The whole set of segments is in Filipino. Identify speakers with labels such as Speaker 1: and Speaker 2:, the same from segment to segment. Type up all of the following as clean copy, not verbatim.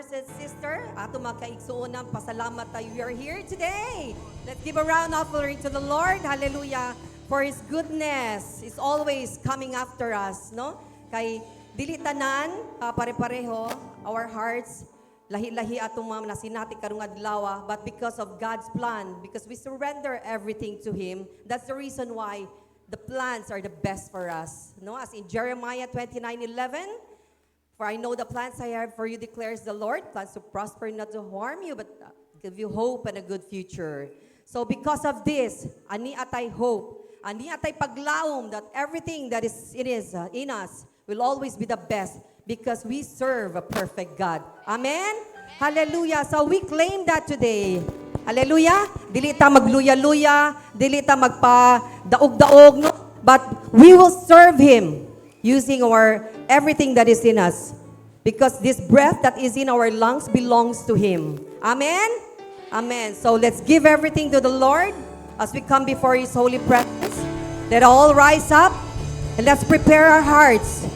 Speaker 1: brothers and sisters, ato mga kaigsuonan, pasalamat tayo. We are here today. Let's give a round of offering to the Lord. Hallelujah. For His goodness is always coming after us, no? Kay dili tanan, pare-pareho, our hearts, lahi-lahi atong mga nasinati karong adlaw, but because of God's plan, because we surrender everything to Him, that's the reason why the plans are the best for us. No? As in Jeremiah 29:11, for I know the plans I have for you, declares the Lord, plans to prosper, not to harm you, but give you hope and a good future. So because of this, ani atay hope, ani atay paglaom that everything that is in us will always be the best because we serve a perfect God. Amen? Hallelujah. So we claim that today. Hallelujah. Dili ta magluya-luya, dili ta magpa-daog-daog, no? But we will serve Him using our everything that is in us. Because this breath that is in our lungs belongs to Him. Amen? Amen. So let's give everything to the Lord as we come before His holy presence. Let all rise up and let's prepare our hearts.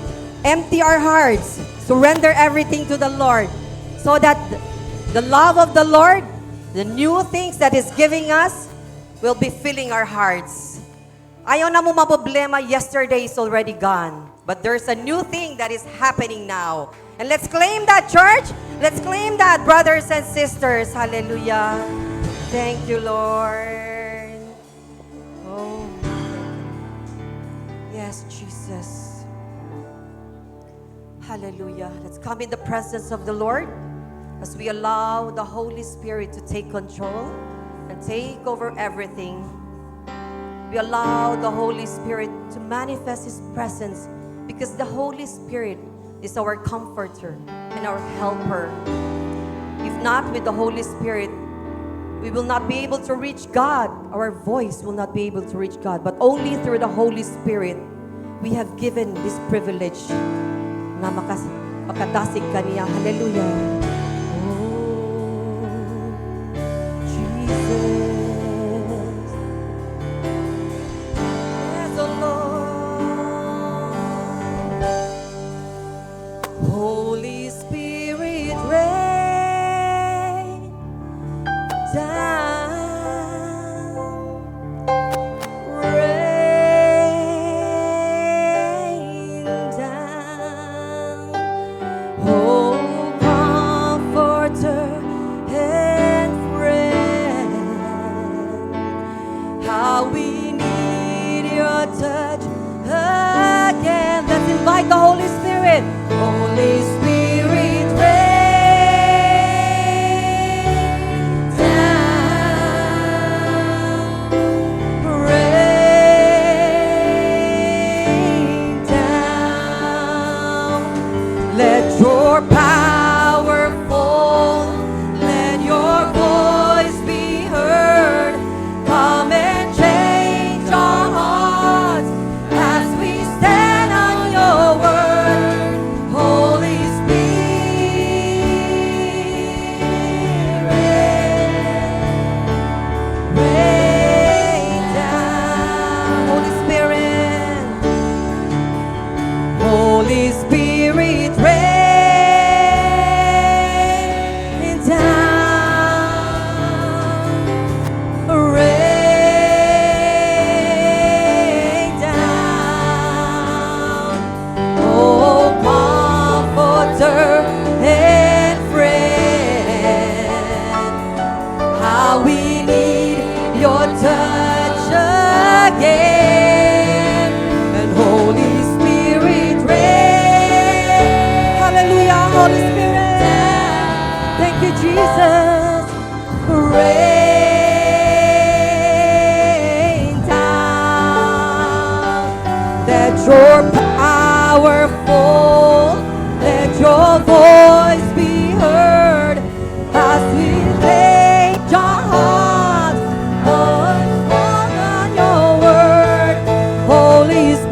Speaker 1: Empty our hearts. Surrender everything to the Lord. So that the love of the Lord, the new things that is giving us, will be filling our hearts. Ayaw na mo maproblema, yesterday is already gone. But there's a new thing that is happening now. And let's claim that, church. Let's claim that, brothers and sisters. Hallelujah. Thank you, Lord. Oh. Yes, Jesus. Hallelujah. Let's come in the presence of the Lord as we allow the Holy Spirit to take control and take over everything. We allow the Holy Spirit to manifest His presence because the Holy Spirit is our comforter and our helper. If not with the Holy Spirit, we will not be able to reach God. Our voice will not be able to reach God. But only through the Holy Spirit, we have given this privilege na makatasig kaniya. Hallelujah. Oh, Jesus. Yes, oh Lord. Holy Spirit, rain down. Rain down. Oh, comforter and friend, how we need your touch again. Let's invite the Holy Spirit. Holy Spirit, rain down. Rain down. Let your power fall. Let your voice be heard. Come and change our hearts as we stand on your word. Holy Spirit, rain down. Holy Spirit, Holy Spirit, rain down. Rain down. Oh, comforter and friend, how we need your touch again. And Holy Spirit, rain. Hallelujah, Holy Spirit. Thank you, Jesus. Rain down. Let your power fall. Let your voice be heard as we change our hearts on your word. Holy Spirit,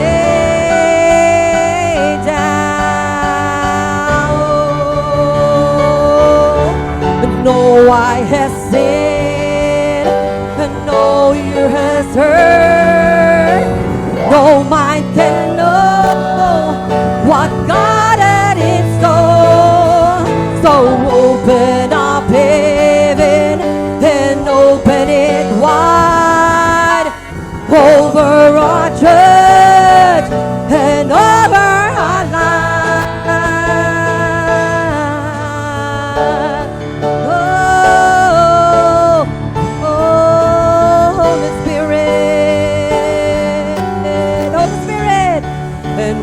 Speaker 1: rain down. No eye has seen, and no ear has heard, no mind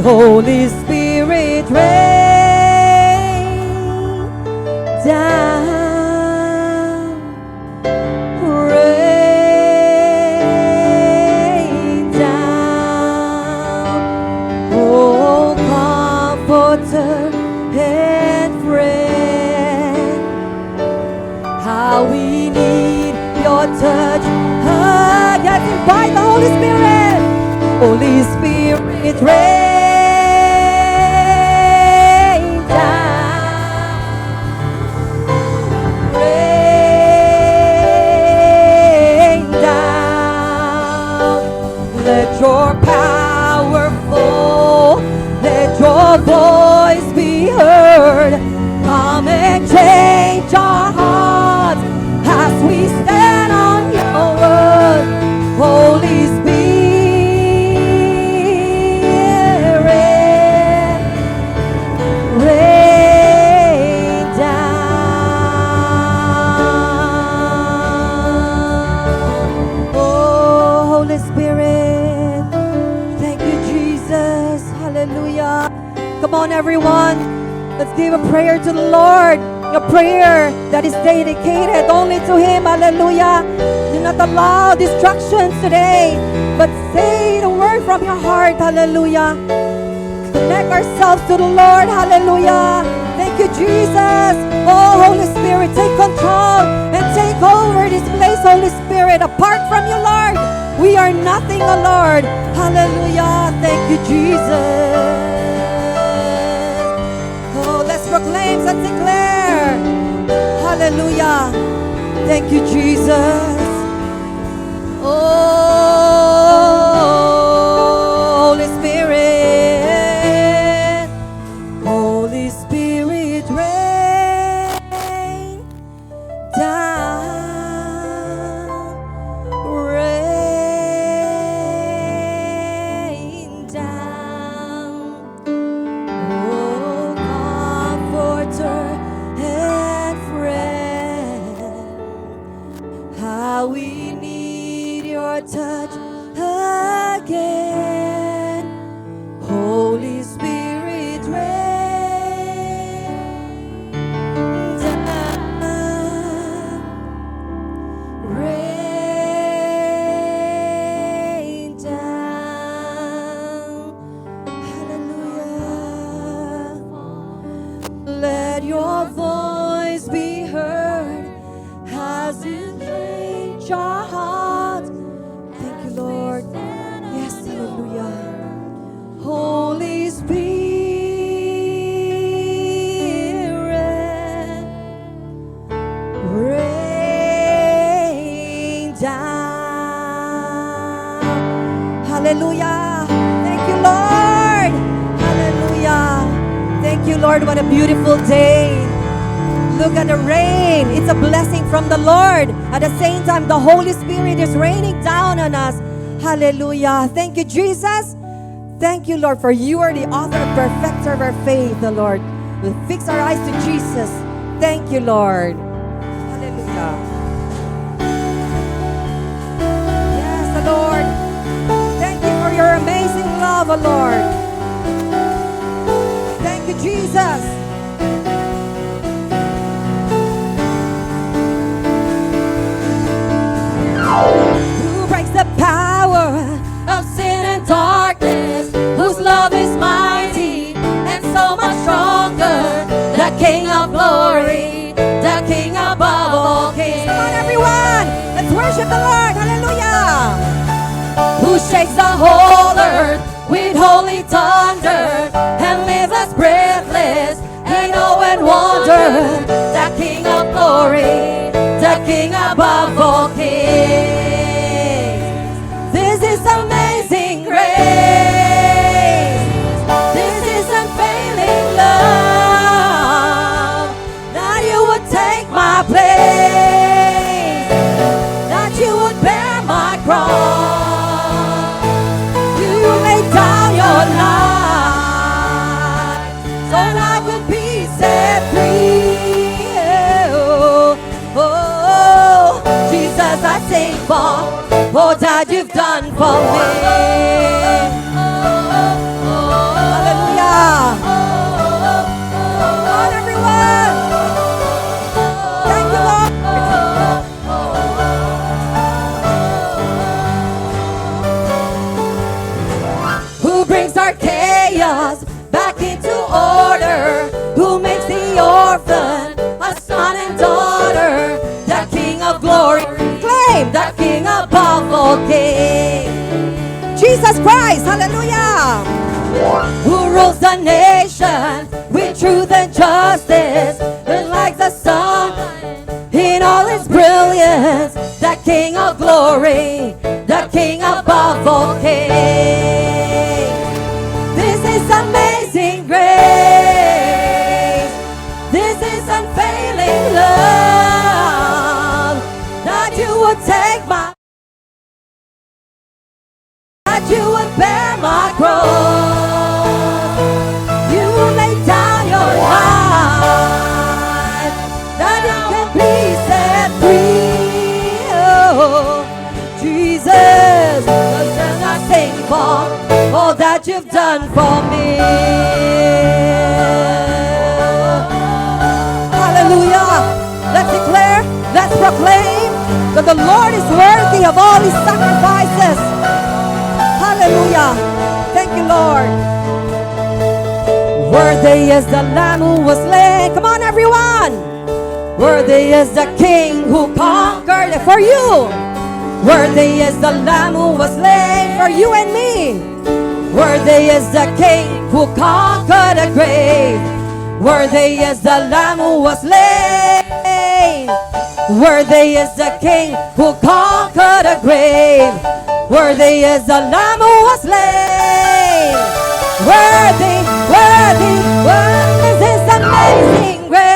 Speaker 1: Holy Spirit, rain down, rain down. Oh, comforter and friend, how we need your touch. Let's invite the Holy Spirit. Holy Spirit, rain down, rain down. Let your power flow, let your voice be heard. Come and change our hearts as we stand on your word. Holy Spirit, rain down. Oh, Holy Spirit, thank you, Jesus. Hallelujah. Come on, everyone. Let's give a prayer to the Lord. A prayer that is dedicated only to Him. Hallelujah. Do not allow distractions today, but say the word from your heart. Hallelujah. Connect ourselves to the Lord. Hallelujah. Thank you, Jesus. Oh, Holy Spirit, take control and take over this place, Holy Spirit. Apart from you, Lord, we are nothing, oh Lord. Hallelujah. Thank you, Jesus. Oh, let's proclaim and declare. Hallelujah. Thank you, Jesus. Oh, Holy Spirit, Holy Spirit, rain down, rain down. Oh, comforter and friend, how we need your touch again. Holy Spirit, rain down, rain down. Hallelujah. Let your voice be heard as it change our hearts. Thank you, Lord. Yes, hallelujah. Holy Spirit, rain down. Hallelujah. Thank you, Lord. Hallelujah. Thank you, Lord. What a beautiful day. Look at the rain. It's a blessing from the Lord. At the same time, the Holy Spirit is raining down on us. Hallelujah. Thank you, Jesus. Thank you, Lord, for you are the author and perfecter of our faith, the Lord. We'll fix our eyes to Jesus. Thank you, Lord. Hallelujah. Yes, the Lord. Thank you for your amazing love, O Lord. Thank you, Jesus. Who breaks the power of sin and darkness, whose love is mighty and so much stronger, the King of glory, the King above all kings. Come on, everyone, let's worship the Lord. Hallelujah. Who shakes the whole earth with holy thunder and leaves us breathless in awe and wonder, the King of glory, the King above all kings. This is amazing grace. This is unfailing love, that you would take my place, that you would bear my cross. You laid down your life so I could be set free. Oh, oh, Jesus, I sing for all that you've done for me. King. Jesus Christ, hallelujah. Who rules the nation with truth and justice, and like the sun in all its brilliance, the King of glory, the King above all kings. This is amazing grace. This is unfailing love, that you would take my, that you would bear my cross. You laid down your life, that it can be set free. Oh, Jesus, and I sing for all that you've done for me. Hallelujah. Let's declare, let's proclaim that the Lord is worthy of all his sacrifices. Hallelujah. Thank you, Lord. Worthy is the Lamb who was slain. Come on, everyone. Worthy is the King who conquered it for you. Worthy is the Lamb who was slain for you and me. Worthy is the King who conquered the grave. Worthy is the Lamb who was slain. Worthy is the King who conquered the grave. Worthy is the Lamb who was slain. Worthy, worthy, worthy is this amazing grace.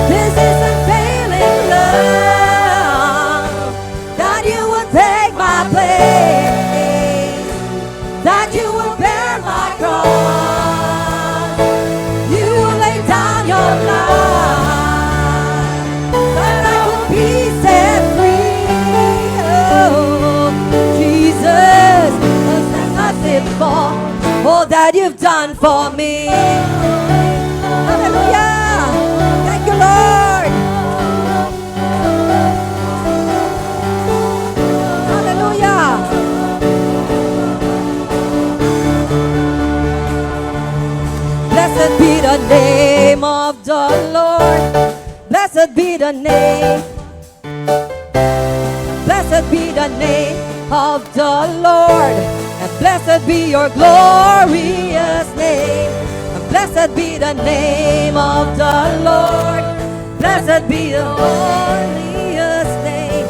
Speaker 1: This is unfailing love, that you would take my place, that you would bear my cross. You laid down your life, that I would be set free. Oh, Jesus, for all that you've done for me. Hallelujah. Thank you, Lord. Hallelujah. Blessed be the name of the Lord. Blessed be the name. Blessed be the name of the Lord. And blessed be your glorious name. And blessed be the name of the Lord. Blessed be the glorious name.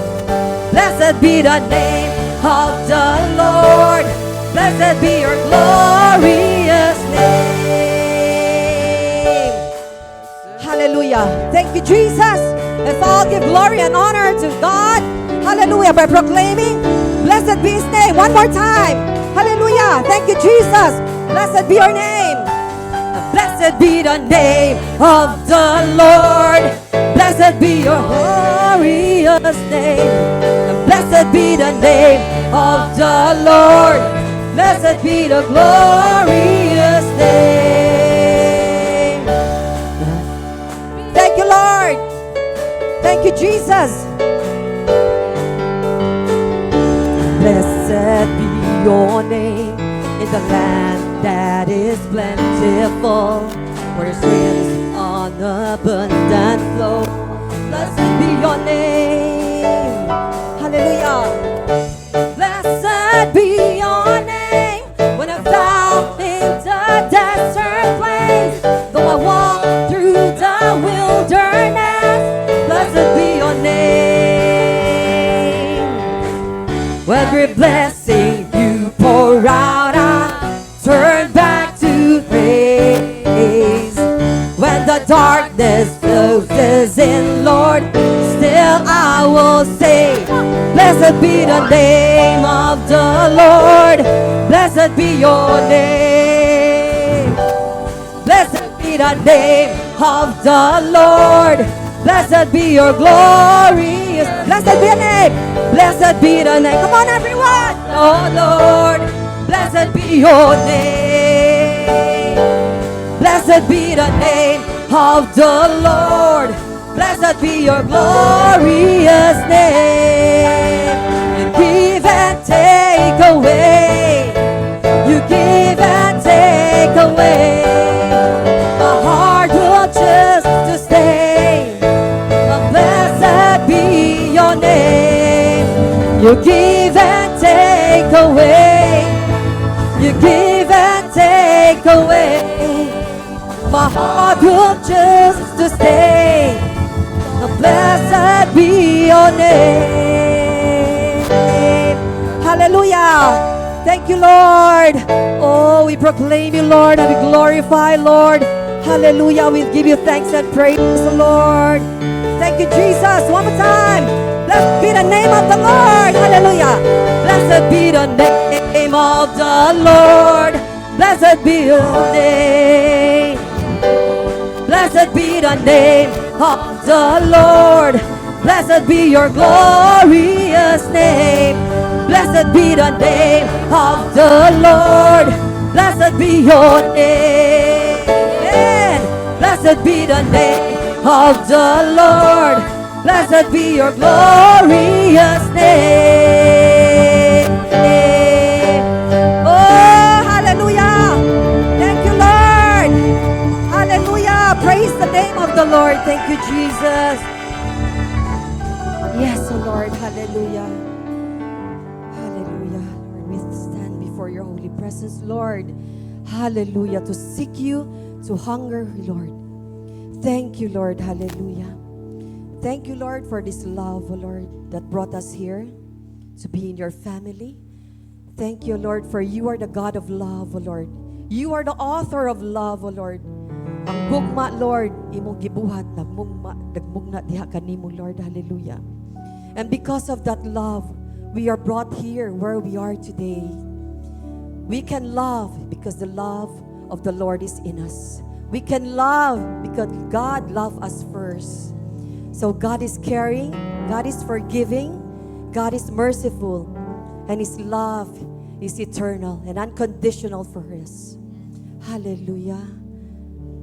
Speaker 1: Blessed be the name of the Lord. Blessed be your glorious name. Hallelujah. Thank you, Jesus. Let's all give glory and honor to God. Hallelujah. By proclaiming, blessed be his name. One more time. Hallelujah. Thank you, Jesus. Blessed be your name. Blessed be the name of the Lord. Blessed be your glorious name. Blessed be the name of the Lord. Blessed be the glorious name. Thank you, Lord. Thank you, Jesus. Blessed be your name in the land that is plentiful, where streams on abundant flow. Blessed be your name. Hallelujah. Blessed be your name when I'm found in the desert place. Though I walk through the wilderness, blessed be your name. Every blessing you pour out, I turn back to praise. When the darkness closes in, Lord, still I will say, blessed be the name of the Lord. Blessed be your name. Blessed be the name of the Lord. Blessed be your glorious. Blessed be the name. Blessed be the name. Come on, everyone. Oh Lord, blessed be your name. Blessed be the name of the Lord. Blessed be your glorious name. You give and take away. You give and take away. My heart will just to stay. Blessed be your name. You give and take away. You give and take away. My heart will choose to stay. Blessed be your name. Hallelujah. Thank you, Lord. Oh, we proclaim you, Lord, and we glorify, Lord. Hallelujah. We give you thanks and praise, Lord. Thank you, Jesus. One more time. Blessed be the name of the Lord. Hallelujah. Blessed be the name of the Lord. Blessed be your name. Blessed be the name of the Lord. Blessed be your glorious name. Blessed be the name of the Lord. Blessed be your name. Blessed be the name of the Lord. Blessed be your glorious name. Oh, hallelujah. Thank you, Lord. Hallelujah. Praise the name of the Lord. Thank you, Jesus. Yes, oh Lord. Hallelujah. Hallelujah. Lord, we stand before your holy presence, Lord. Hallelujah. To seek you, to hunger, Lord. Thank you, Lord. Hallelujah. Thank you, Lord, for this love, oh Lord, that brought us here to be in your family. Thank you, Lord, for you are the God of love, oh Lord. You are the author of love, oh Lord. Ang gugma, Lord, imong gibuhat, nagmugna diha kanimo, Lord. Hallelujah. And because of that love, we are brought here where we are today. We can love because the love of the Lord is in us. We can love because God loved us first. So God is caring, God is forgiving, God is merciful, and His love is eternal and unconditional for us. Hallelujah.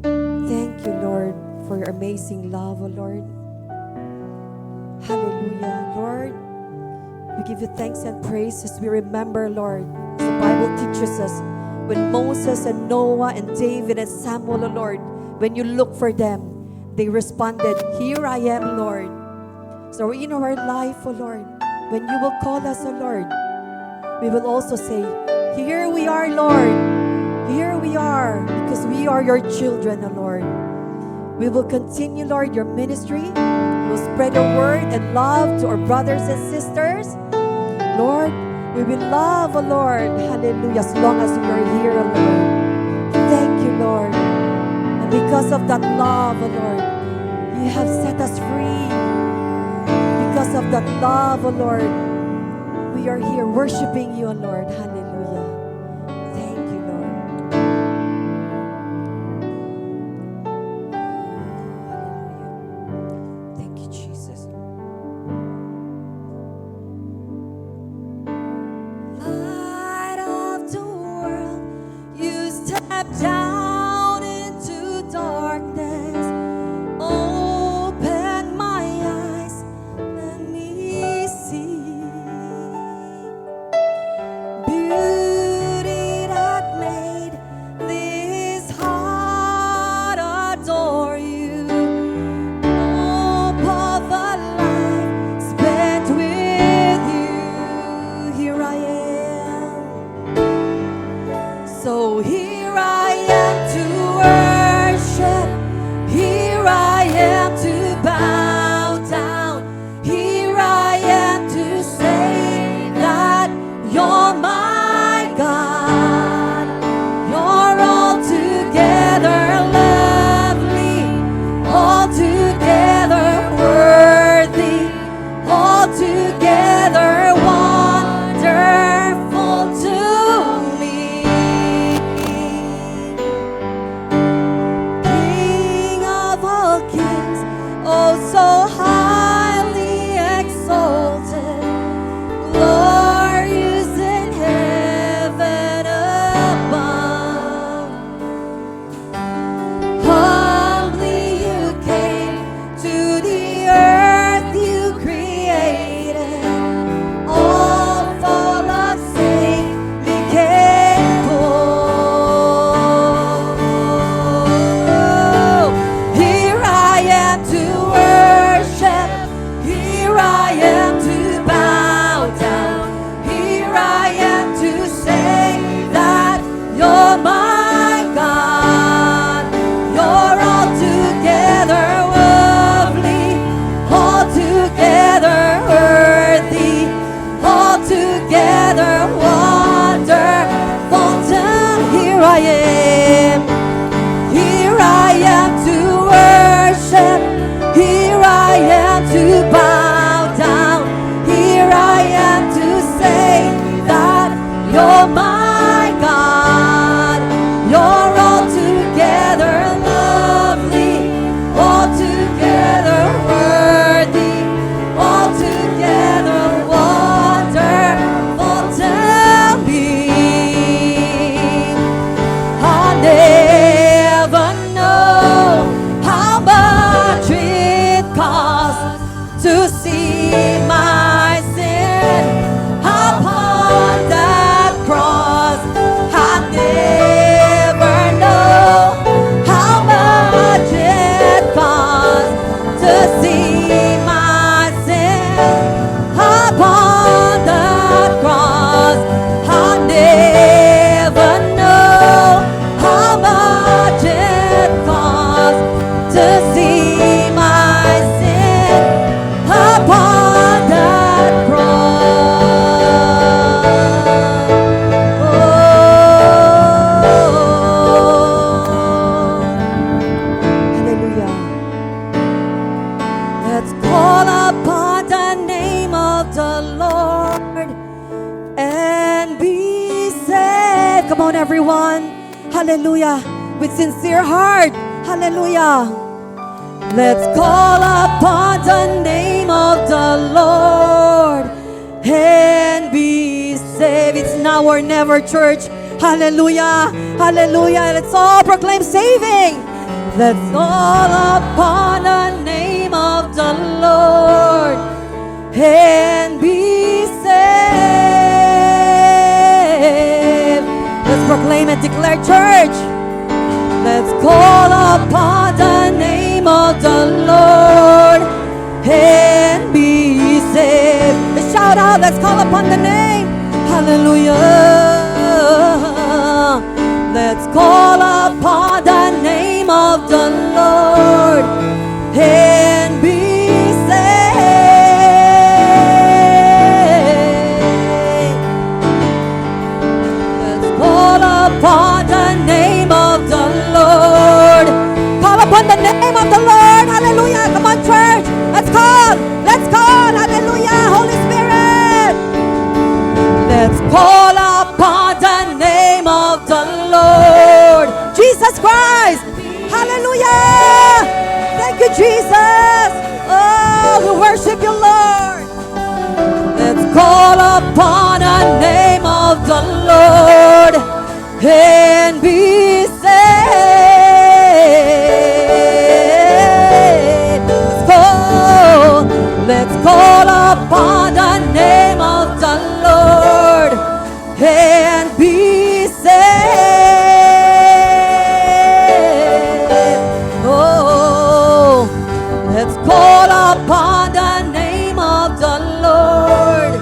Speaker 1: Thank you, Lord, for your amazing love, oh Lord. Hallelujah. Lord, we give you thanks and praise as we remember, Lord, as the Bible teaches us, when Moses and Noah and David and Samuel, oh Lord, when you look for them, they responded, "Here I am, Lord." So in our life, oh Lord, when you will call us, oh Lord, we will also say, "Here we are, Lord. Here we are," because we are your children, oh Lord. We will continue, Lord, your ministry. We will spread your word and love to our brothers and sisters. Lord, we will love, oh Lord, hallelujah, as long as we are here, oh Lord. Thank you, Lord. And because of that love, oh Lord, you have set us free. Because of that love, oh Lord, we are here worshiping you, oh Lord. Hallelujah. Thank you, Lord. Hallelujah. Thank you, Jesus. Light of the world, you step down into darkness. Open my eyes, let me see beauty that made this heart adore you. Hope of a life spent with you. Here I am. So here I am to worship. Here I am to bow down. Here I am to say that you're my God. You're altogether lovely, altogether worthy, altogether wonderful to me. I am. Here I am to worship. Here I am to bow down. Here I am to say that you're my God. You're altogether lovely, altogether worthy, altogether wonderful to me. I'll never know how much it costs to see my sin upon that cross. I never know how much it costs to see my sin upon that cross. I never know how much it costs to see my sin upon that cross. Hallelujah. Let's call upon the name of the Lord and be saved. Come on, everyone. Hallelujah. With sincere heart. Hallelujah. Let's call upon the name of the Lord and be saved. It's now or never, church. Hallelujah. Hallelujah. Let's all proclaim saving. Let's call upon the name of the Lord and be saved. Let's proclaim and declare, church. Let's call upon the name of the Lord and be saved. Let's shout out, let's call upon the name. Hallelujah. Let's call upon the name of the Lord and be saved. Let's call upon the name of the Lord. Call upon the name of the Lord. Hallelujah. Come on, church. Let's call. Let's call. Hallelujah. Holy Spirit. Let's call upon the name of the Lord. Jesus Christ. Hallelujah. Thank you, Jesus. Oh, we worship you, Lord. Let's call upon the name of the Lord and be saved. Let's call upon the name of the Lord and be saved. Oh, let's call upon the name of the Lord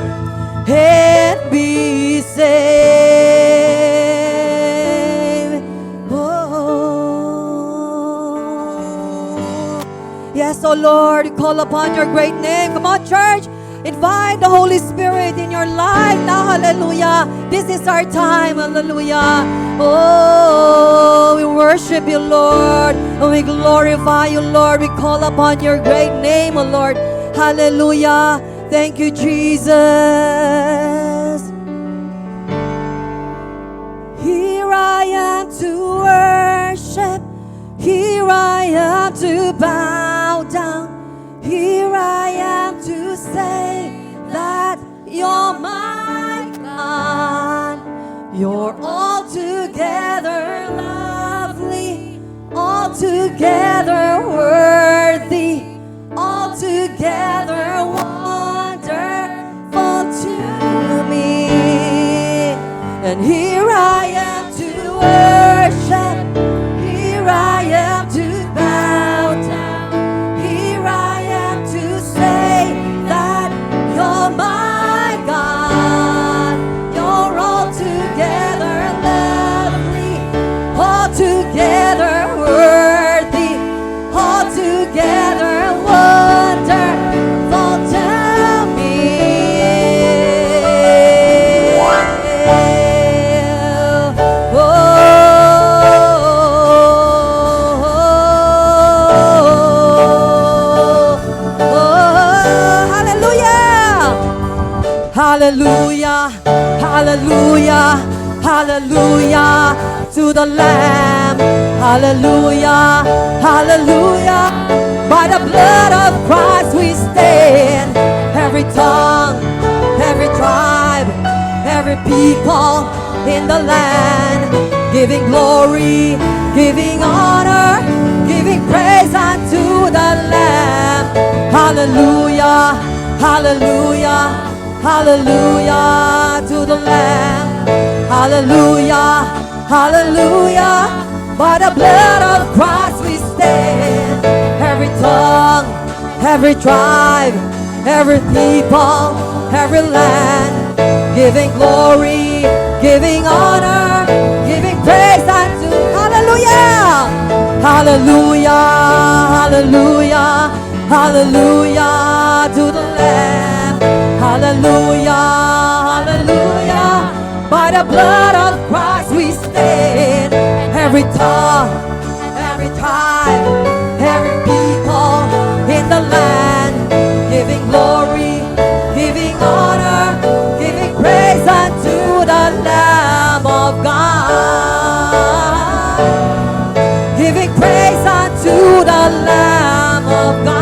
Speaker 1: and be saved. Oh, yes, oh Lord, call upon your great name. Come on, church. Invite the Holy Spirit in your life now. Hallelujah. This is our time. Hallelujah. Oh, we worship you, Lord. And we glorify you, Lord. We call upon your great name, oh Lord. Hallelujah. Thank you, Jesus. Here I am to worship. Here I am to bow down. Here I am to say that you're my God. You're altogether lovely, altogether worthy, altogether wonderful to me. And here I am to worship. Here I am to bow down. Here I am to say that you're my God. You're altogether lovely, altogether worthy, altogether wonderful to me. Oh, Hallelujah, hallelujah, hallelujah to the Lamb. Hallelujah, hallelujah. By the blood of Christ we stand. Every tongue, every tribe, every people in the land, giving glory, giving honor, giving praise unto the Lamb. Hallelujah, hallelujah, hallelujah to the Lamb. Hallelujah, hallelujah. By the blood of Christ we stand. Every tongue, every tribe, every people, every land, giving glory, giving honor, giving praise unto. Hallelujah, hallelujah, hallelujah, hallelujah to the Lamb. Hallelujah, hallelujah. By the blood of Christ we stand. Every tongue, every tribe, every people in the land, giving glory, giving honor, giving praise unto the Lamb of God. Giving praise unto the Lamb of God.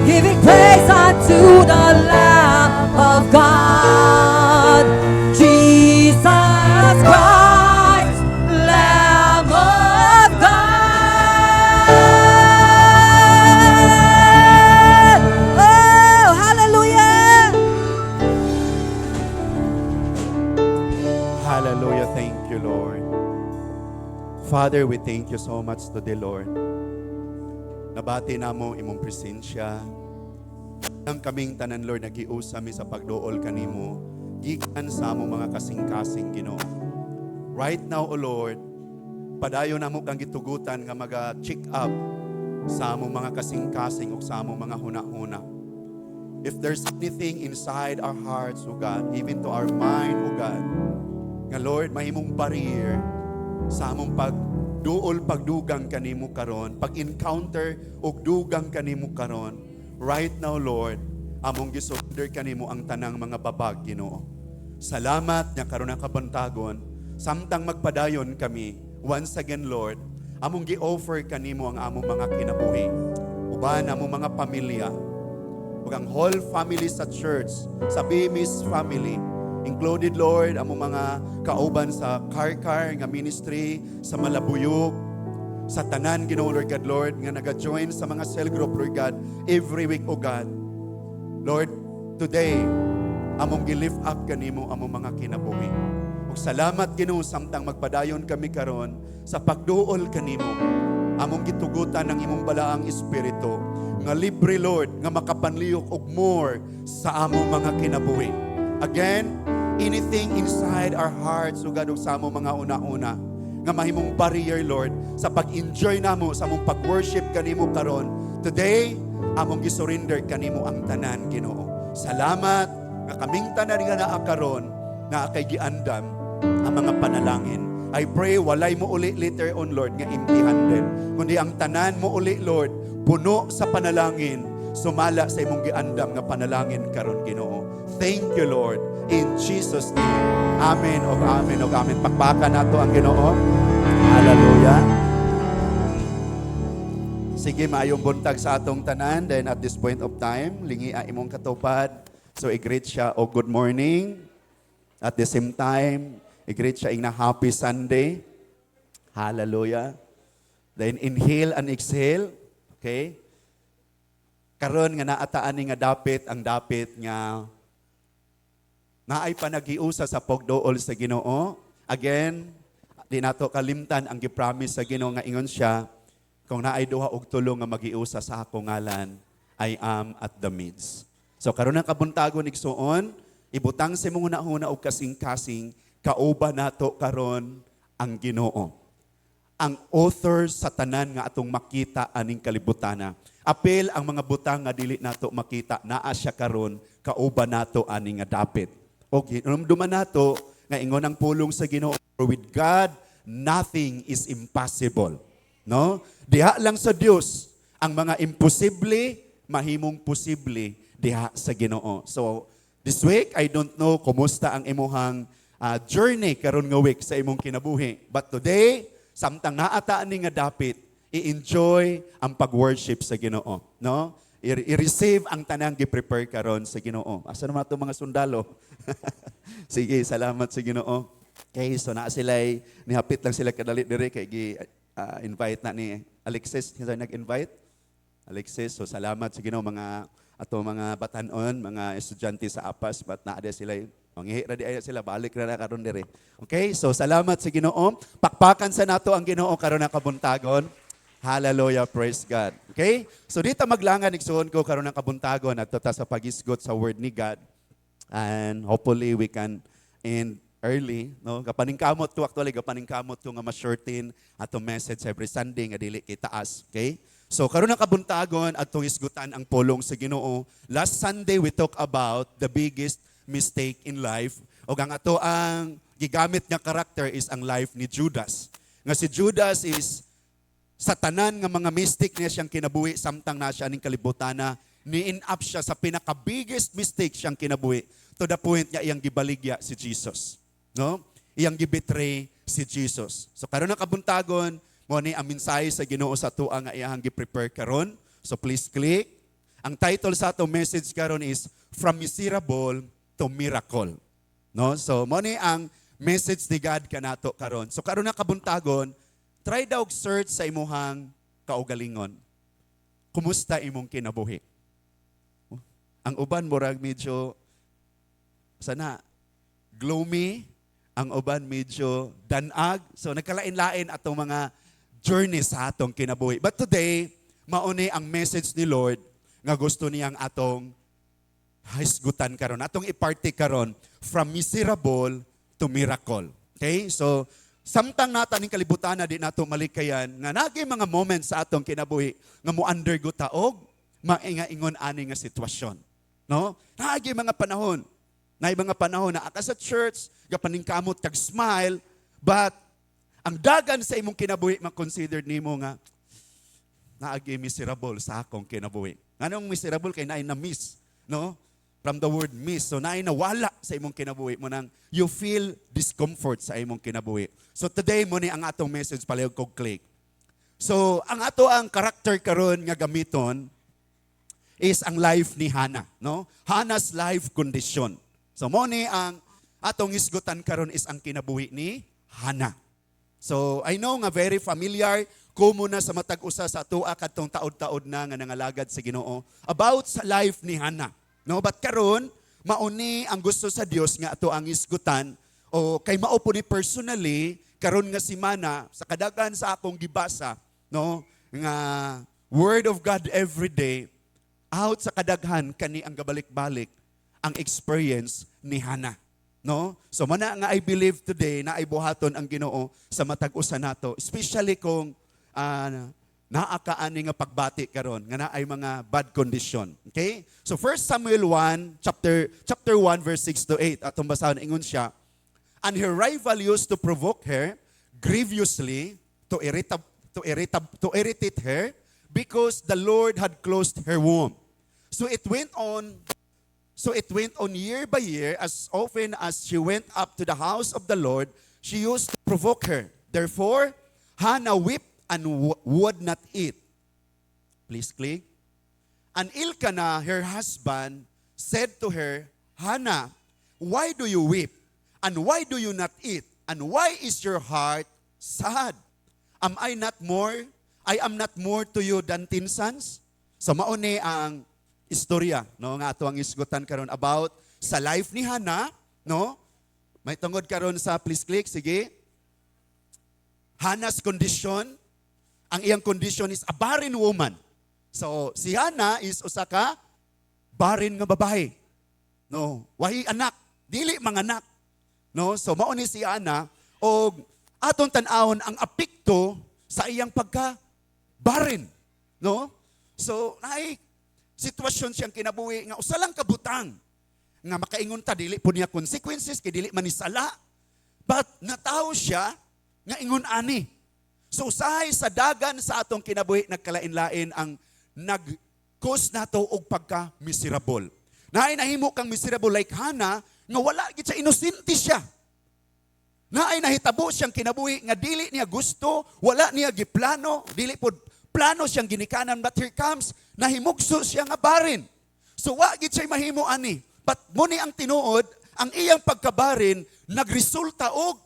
Speaker 1: Giving praise unto the Lamb of God. Jesus Christ, Lamb of God. Oh, hallelujah.
Speaker 2: Hallelujah. Thank you, Lord. Father, we thank you so much today, Lord. Nabati na mo imong presensya. Ang kaming tanan, Lord, nagiusami sa pagduol kanimo, gikan sa among mga kasing-kasing Ginoo. Right now, O Lord, padayon na mo kang gitugutan nga maga-check up sa among mga kasing-kasing o sa among mga huna-huna. If there's anything inside our hearts, O God, even to our mind, O God, nga Lord, mahimong barrier sa among pagdugang kanimo karon, pag-encounter og dugang kanimo karon. Right now, Lord, among gisurrender kanimo ang tanang mga babag, Ginoo. Salamat nga karon ang kabantagon, samtang magpadayon kami. Once again, Lord, among gi-offer kanimo ang among mga kinabuhi. Uban among mga pamilya, ug ang whole family sa church, sa BMIS family, included, Lord, among mga kauban sa Karkar nga ministry, sa Malabuyog, sa tanan, Ginoo, Lord God, Lord, nga naga-join sa mga cell group, Lord God, every week, O God. Lord, today, among gi-lift up kanimo among mga kinabuhi. Ug salamat, Ginoo, samtang magpadayon kami karon sa pagduol kanimo. Among gitugutan ng imong balaang espiritu nga libre, Lord, nga makapanliyok og more sa among mga kinabuhi. Again, anything inside our hearts, O God, ug sa among mga una-una, nga mahimong barrier, Lord, sa pag-enjoy namo sa among pag-worship kanimo karon. Today, among gisurrender kanimo ang tanan, Ginoo. Salamat nga kaming tanan nga naa karon na kay giandam ang mga panalangin. I pray walay mo uli later on, Lord, nga empty-handed, kundi ang tanan mo uli, Lord, puno sa panalangin, sumala sa imong giandam nga panalangin karon, Ginoo. Thank you, Lord. In Jesus' name. Amen o amen o amen. Pakpakan nato ang Ginoo. Hallelujah. Sige, maayong buntag sa atong tanan. Then at this point of time, lingi ang imong katupad. So i-greet siya o good morning. At the same time, i-greet siya ing na happy Sunday. Hallelujah. Then inhale and exhale. Okay? Karon nga naataan ni nga dapit ang dapit nga naay panagiusa sa pagduol sa Ginoo. Again, di nato kalimtan ang gipromise sa Ginoo nga ingon siya, kung naay duha og tulo nga magiusa sa akong ngalan, I am at the midst. So karon ang kabuntagon igsuon, ibutang sa imong hunahuna og kasing-kasing, kauba nato karon ang Ginoo. Ang author sa tanan nga atong makita aning kalibutana. Apel ang mga butang nga dili nato makita, naa siya karon, kauba nato aning nga dapit. Okay, duman nato nga ingon ang pulong sa Ginoo, with God nothing is impossible. No? Diha lang sa Dios ang mga imposible mahimong posible diha sa Ginoo. So this week I don't know kumusta ang imuhang journey karon nga week sa imong kinabuhi. But today, samtang naataan ni nga dapit, i-enjoy ang pag-worship sa Ginoo, no? I-receive ang tanang gi-prepare karon sa Ginoo. Asa naman ato mga sundalo? Sige, salamat sa Ginoo. Okay, so naa sila nihapit lang sila kadali dire kay invite na ni Alexis, kinsa nag-invite? Alexis, so salamat sa Ginoo mga ato mga batanon, mga estudyante sa APAS, but naa sila mangihi ra di ay sila balik ra karon dire. Okay, so salamat sa Ginoo. Pakpakan sa nato ang Ginoo karon na kabuntagon. Hallelujah, praise God. Okay? So dito maglangan igsuon ko karon ng kabuntagon at ta sa pagisgot sa word ni God. And hopefully we can end early, no? Kapaningkamot to actually, kapaningkamot to nga ma-shorten ato message every Sunday nga dili kay taas. Okay? So karon ng kabuntagon at isgutan ang pulong sa Ginoo. Last Sunday we talk about the biggest mistake in life. O ang ato ang gigamit nga character is ang life ni Judas. Nga si Judas is sa tanan nga mga mistake niya siyang kinabuhi samtang na siya ning kalibutan na ni-in-up siya sa pinaka-biggest mistake siyang kinabuhi to the point nga iyang gibaligya si Jesus. No? Iyang gibetray si Jesus. So karon na kabuntagon mo ni ang mensahe sa Ginoo sa tuwa nga iyang gi-prepare karon. So please click. Ang title sa ato message karon is From Miserable to Miracle. No? So mo ni ang message ni God kanato karon. So karon na kabuntagon, try daw search sa imuhang kaugalingon. Kumusta imong kinabuhi? Ang uban murag medyo sana gloomy, ang uban medyo danag. So nagkalain-lain atong mga journey sa atong kinabuhi. But today, mauni ang message ni Lord nga gusto niyang atong hisgutan karon, atong iparty karon from miserable to miracle. Okay? So samtang nata ning kalibutan na di nato malikayan nga nagay mga moments sa atong kinabuhi nga mo undergo taog mainga-ingon ani nga sitwasyon, no? Nagay mga panahon na aka sa church gapaningkamot kag smile, but ang dagan sa imong kinabuhi ma-consider nimo nga naagay miserable sa akong kinabuhi. Nganong miserable kay naay na miss, no? From the word miss. So naay nawala sa imong kinabuhi mo nang you feel discomfort sa imong kinabuhi. So today mo ni ang atong message palihog kog click. So ang ato ang character karon nga gamiton is ang life ni Hannah, no? Hannah's life condition. So mo ni ang atong isgutan karon is ang kinabuhi ni Hannah. So I know nga very familiar kumo na sa matag usa sa atoa kadtong taod-taod na nga nangalagad sa Ginoo about sa life ni Hannah. No, but karon mauni ang gusto sa Dios nga ato ang isgutan o kay mao po ni personally karon nga semana sa kadagan sa akong gibasa, no, nga word of God every day out sa kadaghan kani ang gabalik-balik ang experience ni Hannah, no? So mana nga I believe today na ay buhaton ang Ginoo sa matag usa nato, especially kung naakaani nga pagbati karon nga naay mga bad condition. Okay? So 1 Samuel 1 chapter 1 verse 6 to 8 atong basahon ingon siya, and her rival used to provoke her grievously to irritate her because the Lord had closed her womb. So it went on year by year. As often as she went up to the house of the Lord, she used to provoke her. Therefore, Hannah wept and would not eat. Please click. And Elkanah, her husband, said to her, Hannah, why do you weep? And why do you not eat? And why is your heart sad? I am not more to you than 10 sons? So mauni ang istorya, no, nga ato ang isgutan karon about sa life ni Hannah, no? May tungod karon sa please click, sige. Hannah's condition, ang iyang condition is a barren woman. So si Hannah is usa ka barren nga babae. No, wahi anak, dili manganak. No, so mao ni si Hannah og aton tan-awon ang apekto sa iyang pagka barren, no? So naay sitwasyon siyang kinabuhi nga usa lang kabutang nga makaingon ta dili po niya consequences kay dili man ni sala, but natawo siya nga ingon ani. So usahay sa dagan sa atong kinabuhi nagkalain-lain ang cause nato og pagka miserable. Naay nahimo kang miserable like Hana nga wala gid sa inosente siya. Naay nahitabo siyang kinabuhi nga dili niya gusto, wala niya giplano, dili pod plano siyang ginikanan, but here comes nahimugso siya nga barin. So wa gid siya mahimo ani. But muni ang tinuod, ang iyang pagkabarin nagresulta og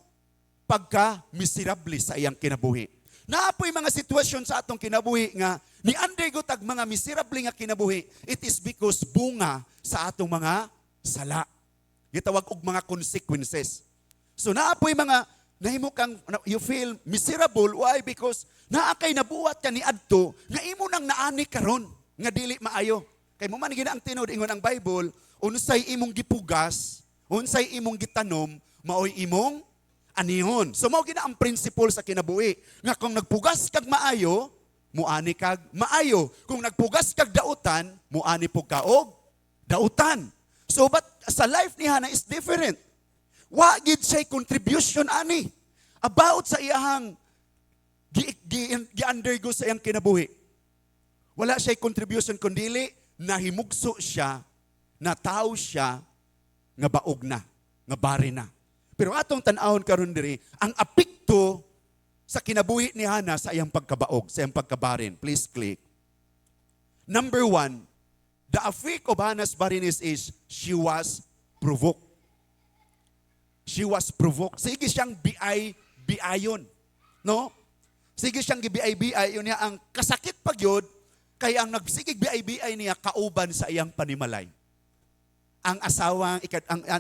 Speaker 2: pagka miserable sa iyang kinabuhi. Naapoy mga sitwasyon sa atong kinabuhi nga ni undergo tag mga miserable nga kinabuhi, it is because bunga sa atong mga sala. Gitawag og mga consequences. So naapoy mga nahimo kang you feel miserable, why? Because naa kay nabuhat ka ni adto nga imo nang naani karon nga dili maayo. Kay mo man gina ang tinud ingon ang Bible, unsay imong gipugas, unsay imong gitanom, maoy imong anihon. So mao gina ang principle sa kinabuhi nga kung nagpugas kag maayo, muani kag maayo. Kung nagpugas kag dautan, muani pug ka og dautan. So but sa life ni Hana is different. Wa gid say contribution ani about sa iyang gi-undergo sa iyang kinabuhi. Wala siya contribution kundili nahimugso siya, nataw siya nga baog na, nga bari na. Pero atong tan-awon karon diri, ang apekto sa kinabuhi ni Hana sa iyang pagkabaog, sa iyang pagkabarin. Please click. Number 1, the effect of Hana's barrenness is she was provoked. She was provoked. Sige siyang biayon. No? Sige siyang gibiay-biayon niya. Ang kasakit pagyod, kaya ang nagsigig biay-biay niya kauban sa iyang panimalay. Ang asawang,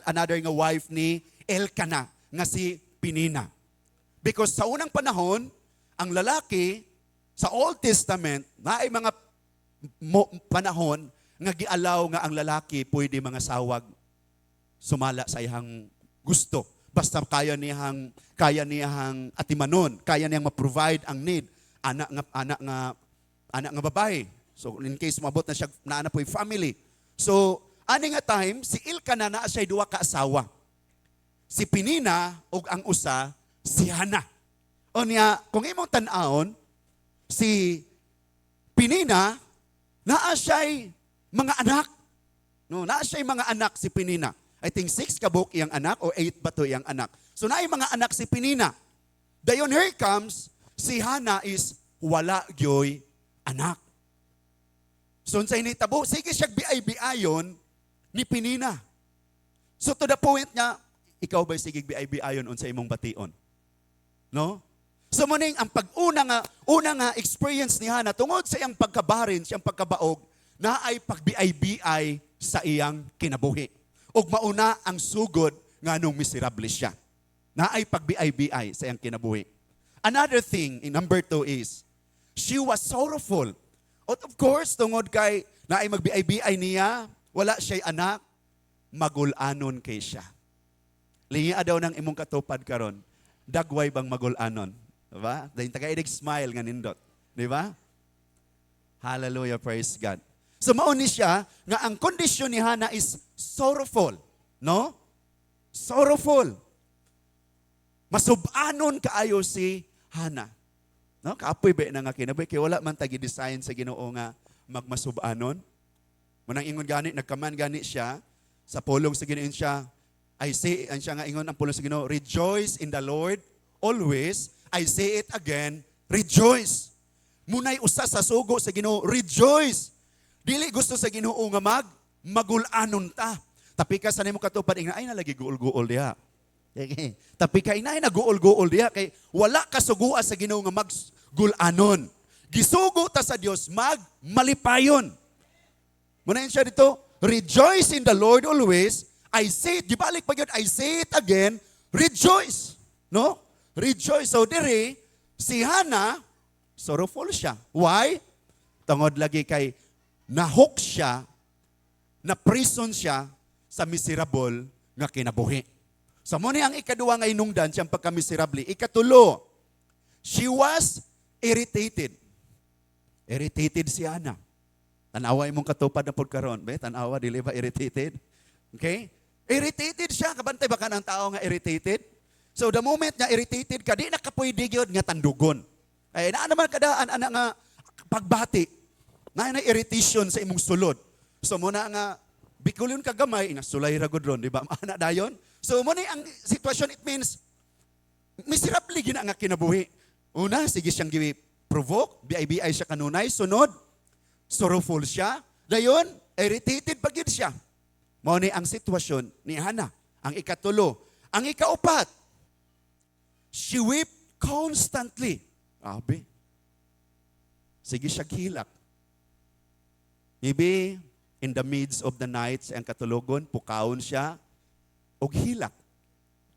Speaker 2: another nga wife ni Elkanah, nga si Penina. Because sa unang panahon, ang lalaki, sa Old Testament, naay mga panahon, nga gialaw nga ang lalaki pwede mga sawag sumala sa iyang gusto. Basta kaya niyang atimanon, kaya niyang ma-provide ang need anak nga babae. So in case mabot na siya na po family. So ani nga time si Elkanah naa siya duwa ka asawa. Si Penina ug ang usa si Hana. O niya kung imong tan-awon si Penina naa siya mga anak. No, naa siya mga anak si Penina. I think 6 kabuk iyang anak o 8 ba to iyang anak. So naay mga anak si Penina. Dayon here comes si Hana is wala gyoy anak. So unsay nitabo, sige siya biay-biayon ni Penina. So to the point niya, ikaw ba'y sige biay-biayon unsay imong bation? No? So muning ang pag-una nga experience ni Hana tungod sa iyang pagkabarin, siyang pagkabaog, na ay pagbiay-biay sa iyang kinabuhi. Og mauna ang sugod nga nung miserable siya. Na ay pagbiay-biay sa iyang kinabuhi. Another thing, in number 2 is, she was sorrowful. Of course, tungod kay na ay magbiay-biay niya, wala siya'y anak, magulanon kay siya. Lingia daw ng imong katupad karon, dagway bang magulanon? Diba? Dahil taga-idig smile nga nindot. Diba? Hallelujah, praise God. So mauni siya nga ang kondisyon ni Hana is sorrowful, no? Sorrowful. Masubanon kaayo si Hana. No? Kaapoy ba na nga kinabuhi kay wala man tagi design sa Ginoo nga magmasubanon. Manang ingon gani nagkaman gani siya sa pulong sa Ginoo siya. I say an siya nga ingon ang pulong sa Ginoo, rejoice in the Lord always. I say it again, rejoice. Munay usa sa sugo sa Ginoo, rejoice. Dili gusto sa Ginoo nga magulanon ta. Tapi ka sa nimo katupad ingna ay nalagi guol-guol diha. Okay. Tapi ka inay naguol-guol diha kay wala ka sugua sa Ginoo nga maggulanon. Gisugo ta sa Dios malipayon. Munayon siya dito, rejoice in the Lord always. I say it, gibalik pa gyud, I say it again, rejoice. No? Rejoice. So diri si Hana sorrowful siya. Why? Tungod lagi kay nahook siya, na-prison siya sa miserable nga kinabuhi. So mo ni ang ikaduwa nga inungdan siyang pagka-miserable. Ikatulo, she was irritated. Irritated si Hana. Tanawa imong katupad na pod karon, be, tanawa dili ba irritated? Okay? Irritated siya, kabantay ba ka ng tao nga irritated? So the moment nga irritated ka, di na ka pwede gyud nga tandugon. Ay na naman kadaan ana nga pagbati. na irritation sa imong sulod. So muna nga bikulyon ka gamay inasulay ra gud ron, di ba? Ana dayon. So mo ni ang sitwasyon, it means miserable gina nga kinabuhi. Una, sige siyang gi-provoke, biay siya kanunay, sunod, sorrowful siya, dayon, irritated pa gid siya. Mao ni ang sitwasyon ni Hannah. Ang ikatulo, ang ikaupat, she wept constantly. Abi. Sige siya hilak. Maybe in the midst of the night sa ang katulogon, pukawon siya og hilak.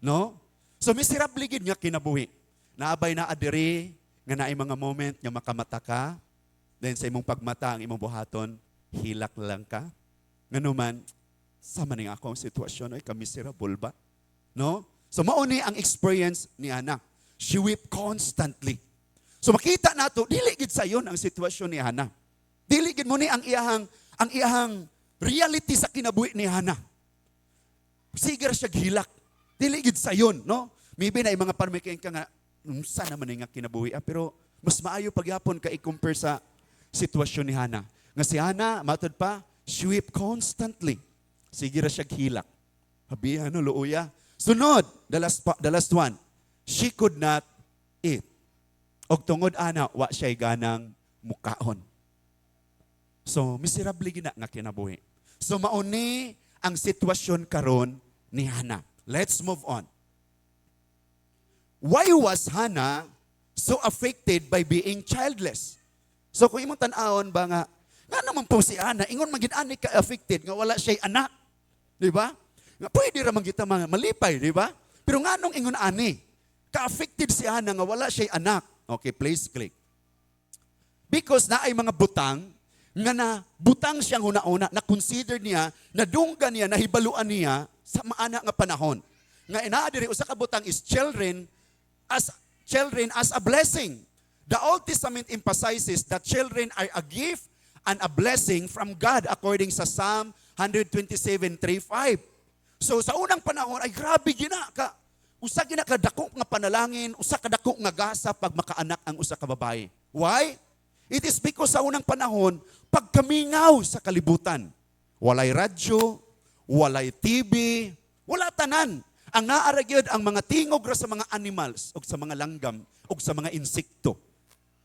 Speaker 2: No? So miserable gid nga kinabuhi. Naabay na adiri nga naay mga moment nga makamata ka, then sa imong pagmata ang imong buhaton, hilak lang ka. Nganuman, sama ning ako ang sitwasyon ay ka-miserable ba? No? So mao ni ang experience ni Hannah. She wept constantly. So makita nato dili gid sayon ang sitwasyon ni Hannah. Dili gid mo ni ang iyahang reality sa kinabuhi ni Hannah. Sige siya gihilak. Dili gid sayon, no? Maybe na mga parmikain ka nga sana man nga kinabuhi, pero mas maayo pagyapon ka i-compare sa sitwasyon ni Hannah. Nga si Hannah, matod pa, she wept constantly. Sige ra siya gihilak. Habi ano luuya. Sunod, the last one. She could not eat. Og tungod ana, wa siya ganang mukaon. So, miserable gina nga kinabuhi. So, mauni ang sitwasyon karon ni Hannah. Let's move on. Why was Hannah so affected by being childless? So, kung imong tan-awon ba nga naman po si Hannah, ingon magid ani ka affected nga wala siya anak. Di ba? Nga pwede ra man kita malipay, di ba? Pero nganong ingon ani? Ka-affected si Hannah nga wala siya anak. Okay, please click. Because naay mga butang nga na butang siyang huna-una, na consider niya, nadunggan niya, nahibaluan niya sa maana nga panahon. Nga inaadiri usa ka butang is children as a blessing. The Old Testament emphasizes that children are a gift and a blessing from God according sa Psalm 127:3-5. So sa unang panahon ay grabe gina ka. Usa gina ka dako nga panalangin, usa ka dako nga gasa pag makaanak ang usa ka babae. Why? It is because sa unang panahon, pagkamingaw sa kalibutan. Walay radyo, walay TV, wala tanan. Ang naaragyod ang mga tingog ra sa mga animals, o sa mga langgam, o sa mga insekto.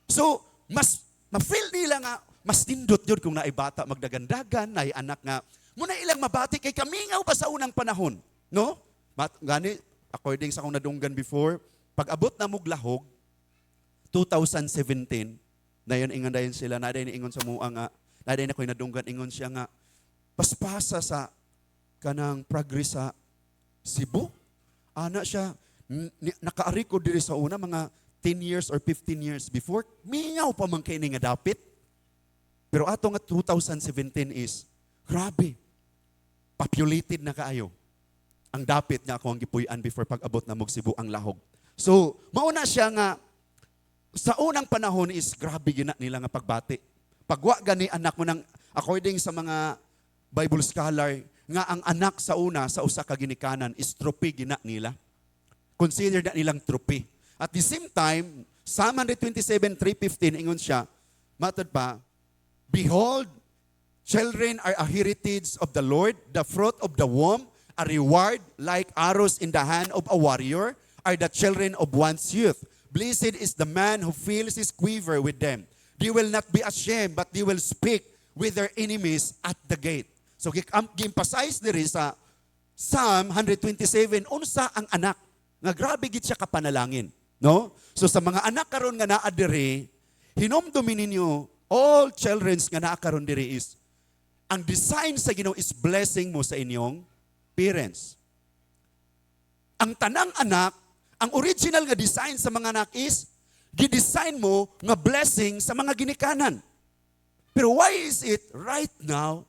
Speaker 2: So, mas ma-feel nila nga, mas tindot yun kung naay bata magdagandagan, naay anak nga. Muna ilang mabati kay kamingaw pa sa unang panahon. No? Gani, according sa akong nadunggan before, pag abot na muglahog, 2017, na yun ingon dayon sila, na dayon ingon sa mua nga, na dayon ako'y nadunggan, ingon siya nga, paspasa sa kanang progress sa Cebu. Ana siya, nakaariko diri sa una, mga 10 years or 15 years before, mingaw pa man kayo nga dapit. Pero ato nga 2017 is, grabe, populated na kaayo. Ang dapit nga ako ang gipuy-an before pag-abot na Cebu ang lahog. So, mauna siya nga, sa unang panahon is grabe gina nila nga pagbati. Pagwa gani anak mo nang according sa mga Bible scholar nga ang anak sa una sa usa ka ginikanan is trophy gina nila. Consider na nilang trophy. At the same time, Psalm 127:3-15 ingon siya, matod pa, behold, children are a heritage of the Lord, the fruit of the womb, a reward like arrows in the hand of a warrior, are the children of one's youth. Blessed is the man who fills his quiver with them. They will not be ashamed, but they will speak with their enemies at the gate. So, gi-emphasize diri sa Psalm 127, unsa ang anak. Nga grabe gid siya kapanalangin. No? So, sa mga anak karon nga naa diri, hinomdumi ninyo, all childrens nga naa karon diri is, ang design sa Ginoo is blessing mo sa inyong parents. Ang tanang anak, ang original nga design sa mga anak is, gidesign mo nga blessing sa mga ginikanan. Pero why is it right now,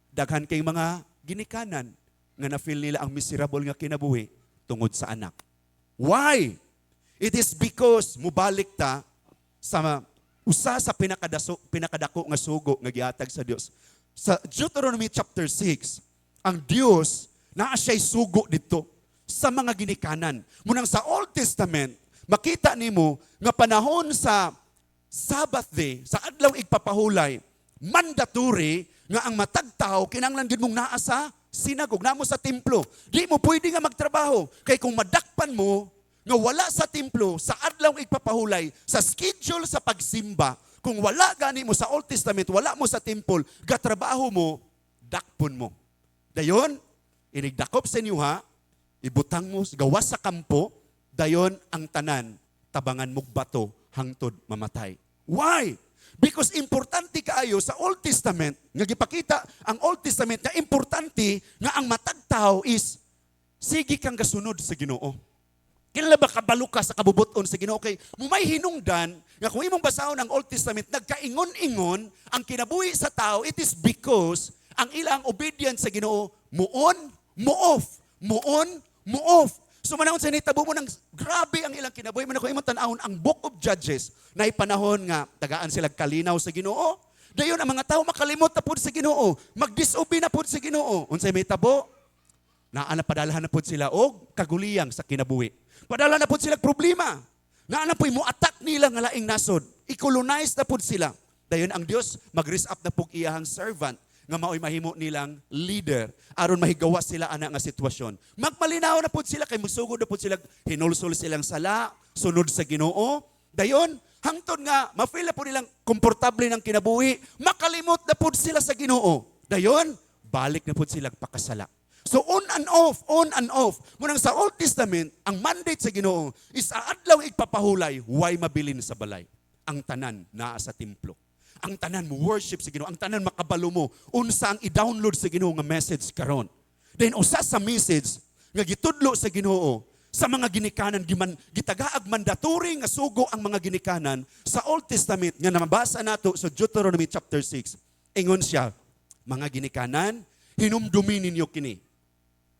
Speaker 2: daghan kay mga ginikanan nga na-feel nila ang miserable nga kinabuhi tungod sa anak? Why? It is because mubalik ta sa usa sa pinakadako nga sugo nga gihatag sa Dios. Sa Deuteronomy chapter 6, ang Dios naa siya'y sugo dito sa mga ginikanan. Munang sa Old Testament, makita nimo nga panahon sa Sabbath day, sa adlaw igpapahulay, mandatory nga ang matag tao kinahanglan gid mong naa sa sinagog, namo sa templo. Di mo pwede nga magtrabaho kay kung madakpan mo nga wala sa templo sa adlaw igpapahulay sa schedule sa pagsimba, kung wala gani mo sa Old Testament, wala mo sa temple, gatrabaho mo, dakpon mo. Dayon, inigdakop sa inyo ha, ibutang mo, gawas sa kampo, dayon ang tanan, tabangan mong bato, hangtod mamatay. Why? Because importante kaayo sa Old Testament, nga gipakita ang Old Testament nga importante nga ang matag tao is sige kang gasunod sa Ginoo. Kinala ba kabalo ka sa kabubuton sa Ginoo kay mumay hinungdan nga kung imong basahon ang Old Testament nagkaingon-ingon ang kinabuhi sa tao, it is because ang ilang obedience sa Ginoo muon, muoff, muon, muoff. So manahon sa nitabo mo ng grabe ang ilang kinabuhi. Man ako imong tan-awon ang Book of Judges na ipanahon nga tagaan sila kalinaw sa Ginoo. Dayon ang mga tao makalimot na pud sa Ginoo, magdisobey na pud sa Ginoo. Unsay may tabo? Naa padalahan na pud sila og kaguliyang sa kinabuhi. Padala na pud sila problema. Naa na po'y mo-attack nila nga laing nasod. I-colonize na pud sila. Dayon ang Dios mag-raise up na pug iyahang servant nga mao'y mahimo nilang leader aron mahigawas sila ana nga sitwasyon. Magmalinaw na pud sila kay musugod na pud sila, hinulsol silang sala, sunod sa Ginoo. Dayon hangtod nga ma-feel na pud nilang komportable ng kinabuhi, makalimot na pud sila sa Ginoo. Dayon balik na pud sila pakasala. So on and off, on and off. Munang sa Old Testament, ang mandate sa Ginoo is adlaw igpapahulay, way mabilin sa balay. Ang tanan naa sa templo. Ang tanan mo worship sa Ginoo, ang tanan makabalo mo unsa ang i-download sa Ginoo nga message karon. Then usa sa message nga gitudlo sa Ginoo sa mga ginikanan gitagaag mandatory nga sugo ang mga ginikanan sa Old Testament nga nabasa nato sa Deuteronomy chapter 6. Ingon siya, mga ginikanan, hinumdumi ninyo kini.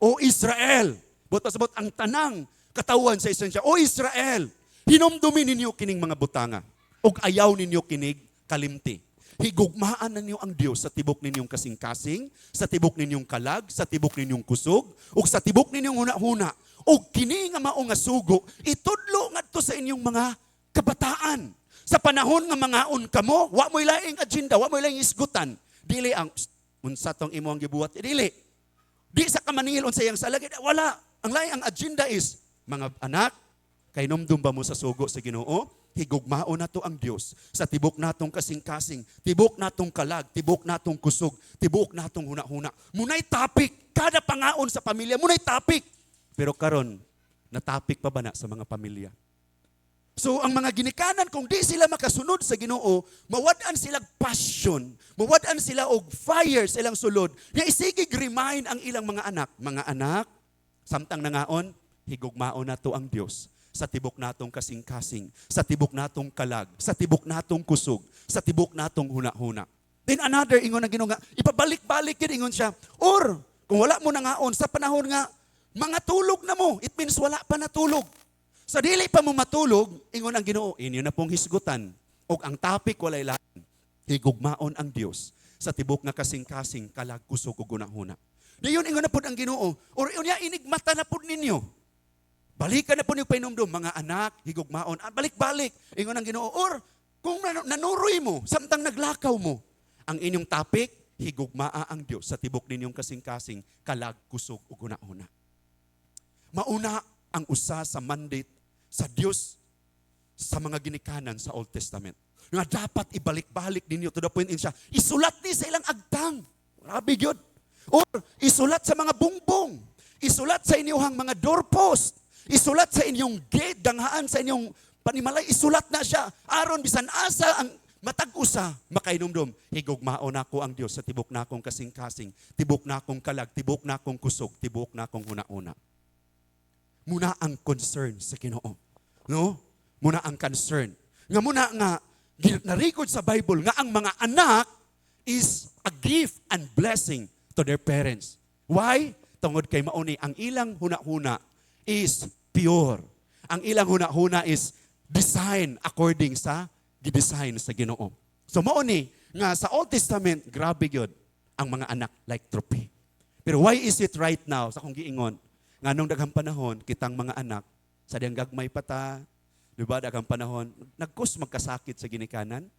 Speaker 2: O Israel, buot pasabot ang tanang katawan sa Israel. O Israel, hinumdumi ninyo kining mga butanga. Og ayaw ninyo kinig kalimti. Higugmaan na niyo ang Diyos sa tibok ninyong kasing-kasing, sa tibok ninyong kalag, sa tibok ninyong kusog, ug sa tibok ninyong huna-huna. Ug kini nga mao nga sugo, itudlo ngadto sa inyong mga kabataan. Sa panahon nga mangaon kamo, wa mo'y laing agenda, wa mo'y laing isgutan. Dili ang unsa tong imo ang gibuhat, dili. Di sa kamanihil unsa yang salagi, wala. Ang laing ang agenda is mga anak, kay numdum ba mo sa sugo sa Ginoo? Higugmao na to ang Diyos sa tibok natong kasing-kasing, tibok natong kalag, tibok natong kusog, tibok natong huna-huna. Munay topic, kada pangaon sa pamilya, munay topic. Pero karon, na-topic pa ba na sa mga pamilya? So ang mga ginikanan, kung di sila makasunod sa Ginoo, mawad-an silang passion, mawad-an sila og fire sa ilang sulod, nga isigig remind ang ilang mga anak. Mga anak, samtang nangaon, higugmao na to ang Diyos sa tibok natong kasing-kasing, sa tibok natong kalag, sa tibok natong kusog, sa tibok natong huna-huna. Then another, ingon na Ginoo nga, ipabalik-balik yun, ingon siya. Or, kung wala mo nangaon, sa panahon nga, mga tulog na mo, it means wala pa natulog. Sa dili pa mo matulog, ingon ang Ginoo, inyo na pong hisgutan. O ang topic walay lain, higugmaon ang Diyos sa tibok nga kasing-kasing, kalag, kusog, ug huna-huna. Dayon ingon na po ang Ginoo, or unya inigmata na po ninyo. Balikan na po niyo painumdum, mga anak, higugmaon, balik-balik. Ingon ang Ginoo, or kung nanuroy mo, samtang naglakaw mo, ang inyong topic, higugmaa ang Diyos sa tibok ninyong kasing-kasing, kalag, kusog, ug huna-huna. Mauna ang usa sa mandate sa Diyos sa mga ginikanan sa Old Testament. Nga dapat ibalik-balik ninyo to the point in siya, isulat ni sa ilang agtang. Grabe yun. Or isulat sa mga bungbong. Isulat sa inyong mga doorpost. Isulat sa inyong gate, danghaan sa inyong panimalay, isulat na siya. Aron bisan asa ang matag-usa, makainumdum, higugmao na ko ang Diyos sa tibok na akong kasing-kasing, tibok na akong kalag, tibok na akong kusog, tibok na akong huna-una. Muna ang concern sa Ginoo. No? Muna ang concern. Nga muna nga, narikod sa Bible, nga ang mga anak is a gift and blessing to their parents. Why? Tungod kay mauni, ang ilang huna-huna is pure. Ang ilang huna-huna is design according sa gidesign sa Ginoo. So mauni nga sa Old Testament, grabe gyud ang mga anak like trophy. Pero why is it right now sa kung giingon nga nung daghang panahon kitang mga anak sa diyang gagmay pata, di ba daghang panahon nagkus magkasakit sa ginikanan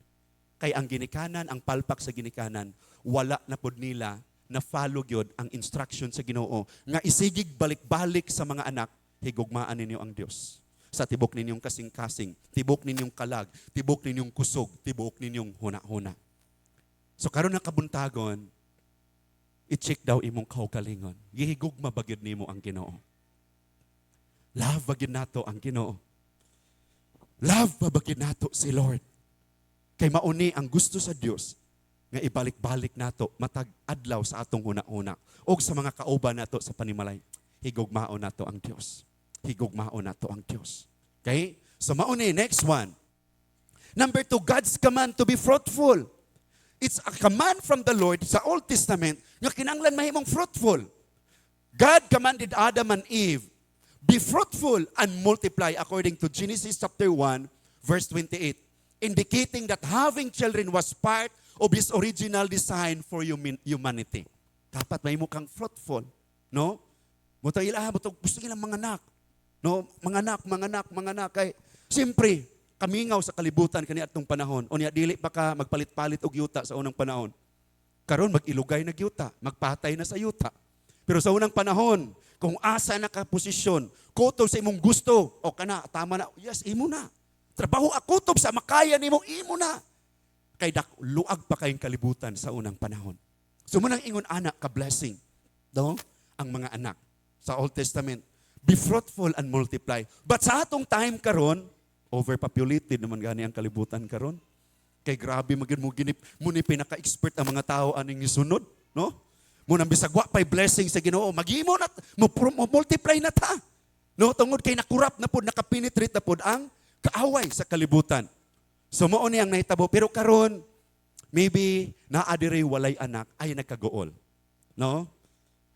Speaker 2: Kay ang ginikanan, ang palpak sa ginikanan, wala na pod nila na follow gyud ang instruction sa Ginoo nga isigig balik-balik sa mga anak, higugmaan ninyo ang Dios. Sa tibok ninyong kasing-kasing, tibok ninyong kalag, tibok ninyong kusog, tibok ninyong huna-huna. So karon na kabuntagon, i-check daw imong kaugalingon. Gihigugma ba gyud nimo ang Ginoo? Love ba gyud nato ang Ginoo? Love ba gyud nato si Lord? Kay mauni ang gusto sa Dios nga ibalik-balik nato matag adlaw sa atong huna-huna o sa mga kauban nato sa panimalay. Higugmao nato ang Dios. Higugmao nato ang Dios. Okay? So mauni, next one. Number 2, God's command to be fruitful. It's a command from the Lord sa Old Testament nga kinahanglan mahimong fruitful. God commanded Adam and Eve, be fruitful and multiply according to Genesis chapter 1 verse 28, indicating that having children was part of His original design for humanity. Dapat mahimo kang fruitful, no? Mutang ila, gusto nilang mga anak. No, mga anak kay siyempre kamingaw sa kalibutan kani atong panahon. Unya dili pa ka magpalit-palit og yuta sa unang panahon. Karon magilugay na yuta, magpatay na sa yuta. Pero sa unang panahon, kung asa na ka posisyon, kutob sa imong gusto, o kana tama na, yes, imo na. Trabaho akutob sa makaya nimo, imo na. Kay luag pa kayong kalibutan sa unang panahon. So munang ingon anak ka blessing. No? Ang mga anak sa Old Testament, be fruitful and multiply. But sa atong time karon, overpopulated naman gani ang kalibutan karon. Kay grabe magin mo pinaka-expert ang mga tao aning gisunod, no? Munang bisag wa pay blessing sa Ginoo, maghimo na mo multiply na ta. No, tungod kay nakurap na pod, nakapenetrate na pod ang kaaway sa kalibutan. So mao ni ang nahitabo, pero karon maybe naa diri walay anak ay nagkagool. No?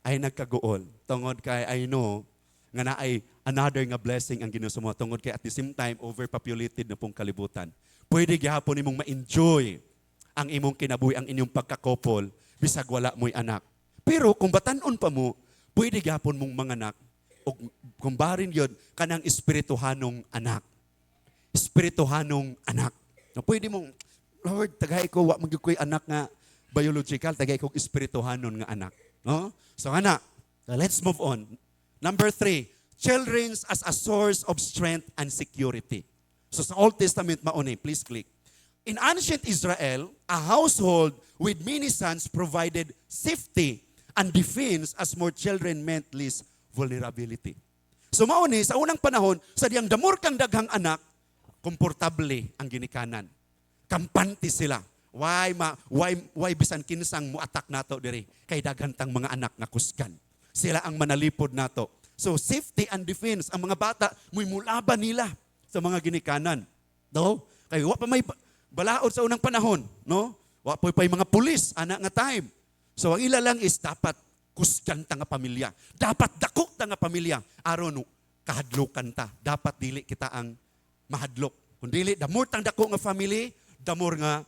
Speaker 2: Ay nagkagool. Tungod kay I know nga naay another nga blessing ang Ginoo sa mo, tungod kay at the same time overpopulated na pong kalibutan. Pwede gyapon nimong ma-enjoy ang imong kinabuhi, ang inyong pagkakopol bisag wala mo'y anak. Pero kung batan-on pa mo, pwede gyapon mong manganak o kung barin yun kanang espirituhanong anak. Espirituhanong anak. No, pwede mong, Lord, tagay ko wa magyud ko'y anak nga biological, tagay ko espirituhanon nga anak. No? So anak, let's move on. Number 3, children as a source of strength and security. So sa Old Testament mauni, please click. In ancient Israel, a household with many sons provided safety and defense as more children meant less vulnerability. So mauni, sa unang panahon, sa diyang damor kang daghang anak, komportable ang ginikanan. Kampante sila. Why bisan kinsang mo-attack nato diri kay daghantang mga anak nga kusgan. Sila ang manalipod nato. So safety and defense, ang mga bata muy mulaban nila sa mga ginikanan. No? Kay wa pa may balaod sa unang panahon, no? Wa pa may mga pulis ana nga time. So ang ila lang is dapat kusgan ta nga pamilya. Dapat dako ta nga pamilya aron kahadlokan ta. Dapat dili kita ang mahadlok. Kung dili damor tang dako nga family, damor nga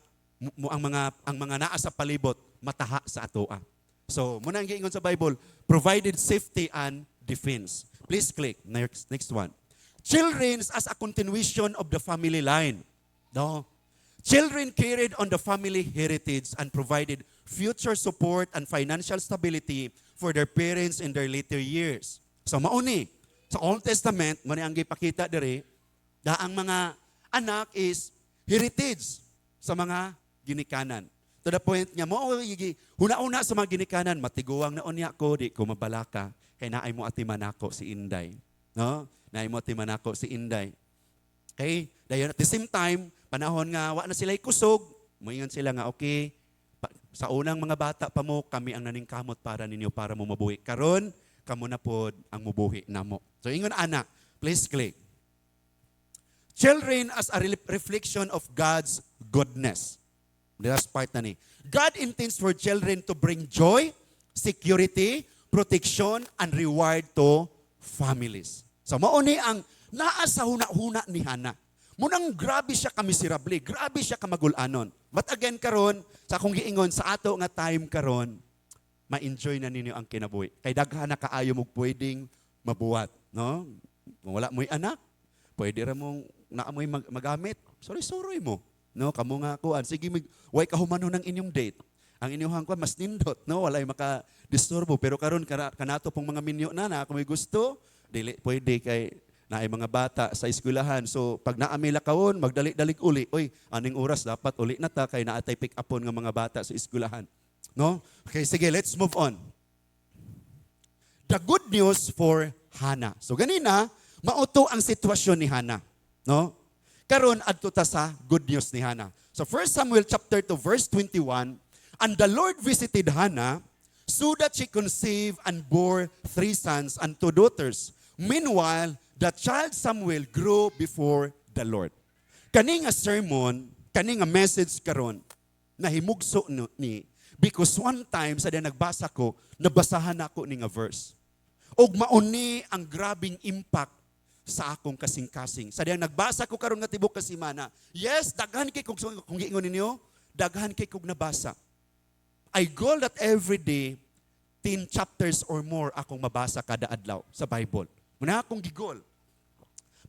Speaker 2: ang mga naa sa palibot mataha sa atoa. So, muna ang giingon sa Bible, provided safety and defense. Please click. Next one. Children as a continuation of the family line. No? Children carried on the family heritage and provided future support and financial stability for their parents in their later years. So, mauni. Sa Old Testament, muna ang gipakita diri, ang mga anak is heritage sa mga ginikanan. To the point nga mo, huna-una sa mga ginikanan, matiguang na unya ko, di ko mabalaka, kay naay mo atiman ako si Inday. No? Naay mo atiman ako si Inday. Okay? Dayon at the same time, panahon nga, wa na sila'y kusog, moingon sila nga, okay, sa unang mga bata pa mo, kami ang naningkamot para ninyo, para mo mabuhi. Karon, kamo na pod ang mubuhi namo. So, ingon anak, please click. Children as a reflection of God's goodness. The last part na ni. God intends for children to bring joy, security, protection, and reward to families. So mauni ang naa sa huna-huna ni Hana. Munang grabe siya kamiserable, grabe siya kamagulanon. But again karon, sa akong giingon sa ato nga time karon, ma-enjoy na ninyo ang kinabuhi. Kay daghan na kaayo mo pwedeng mabuhat, no? Kung wala mo'y anak, pwede ra mong naa mo'y magamit. Sorry mo. no? Kamo nga kuan, sige way kahumano ng inyong date. Ang inyong kuan mas nindot, no? Walay maka-disturbo, pero karon kanato pong mga minyo na kung may gusto, dili pwede kay naay mga bata sa eskwelahan. So pag naami lakawon, magdali-dalig uli. Oy, aning oras dapat uli na ta kay naatay pick upon nga mga bata sa eskwelahan. No? Okay, sige, let's move on. The good news for Hannah. So ganina, mauto ang sitwasyon ni Hannah, no? Karon adto ta sa good news ni Hannah. So 1 Samuel chapter 2 verse 21, and the Lord visited Hannah so that she conceived and bore 3 sons and 2 daughters. Meanwhile, the child Samuel grew before the Lord. Kani nga sermon, kani nga message karon nahimugso ni because one time sa nagbasa ko, nabasahan ako ni nga verse. Og mauni ang grabing impact sa akong kasing-kasing. Sa diyang nagbasa ko karon nga tibok kasimana, yes, daghan kay kung giingon ninyo, daghan kay kog nabasa. I goal that every day 10 chapters or more akong mabasa kada adlaw sa Bible. Muna akong gigol.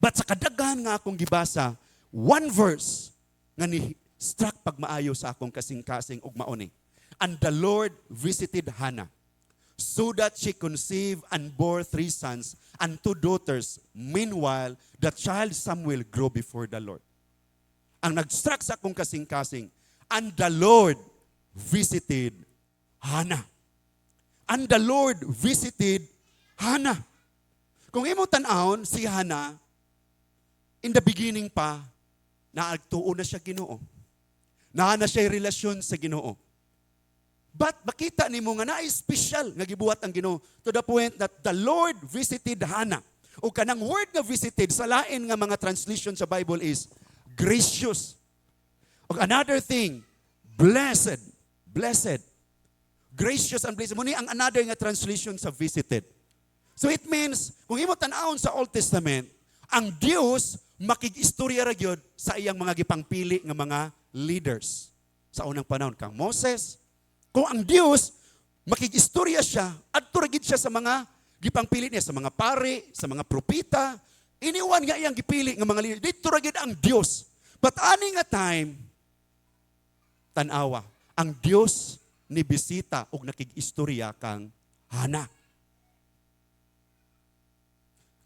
Speaker 2: But sa kadaghan nga akong gibasa, one verse nga ni struck pagmaayo sa akong kasing-kasing ug mauni. And the Lord visited Hannah so that she conceived and bore 3 sons and 2 daughters. Meanwhile, the child Samuel grew before the Lord. Ang nag-struck sa akong kasing-kasing, and the Lord visited Hannah. And the Lord visited Hannah. Kung imo tan-awon, si Hannah, in the beginning pa, naagtuo na siya Ginoo. Naa na siya relasyon sa Ginoo. But makita nimo nga naay special nga gibuhat ang Ginoo to the point that the Lord visited Hannah. O kanang word nga visited sa lain nga mga translation sa Bible is gracious. O another thing, blessed. Blessed. Gracious and blessed. Muni ang another nga translation sa visited. So it means, kung imo tan-awon sa Old Testament, ang Dios makig-istorya ra gyud sa iyang mga gipangpili nga mga leaders. Sa unang panahon kang Moses, kung ang Diyos, makikistorya siya, at turagid siya sa mga gipangpili niya, sa mga pari, sa mga propita, iniwan nga iyang gipili ng mga leader. Dito turagid ang Diyos. But ani nga time, tanawa, ang Diyos ni bisita o nakikistorya kang Hannah.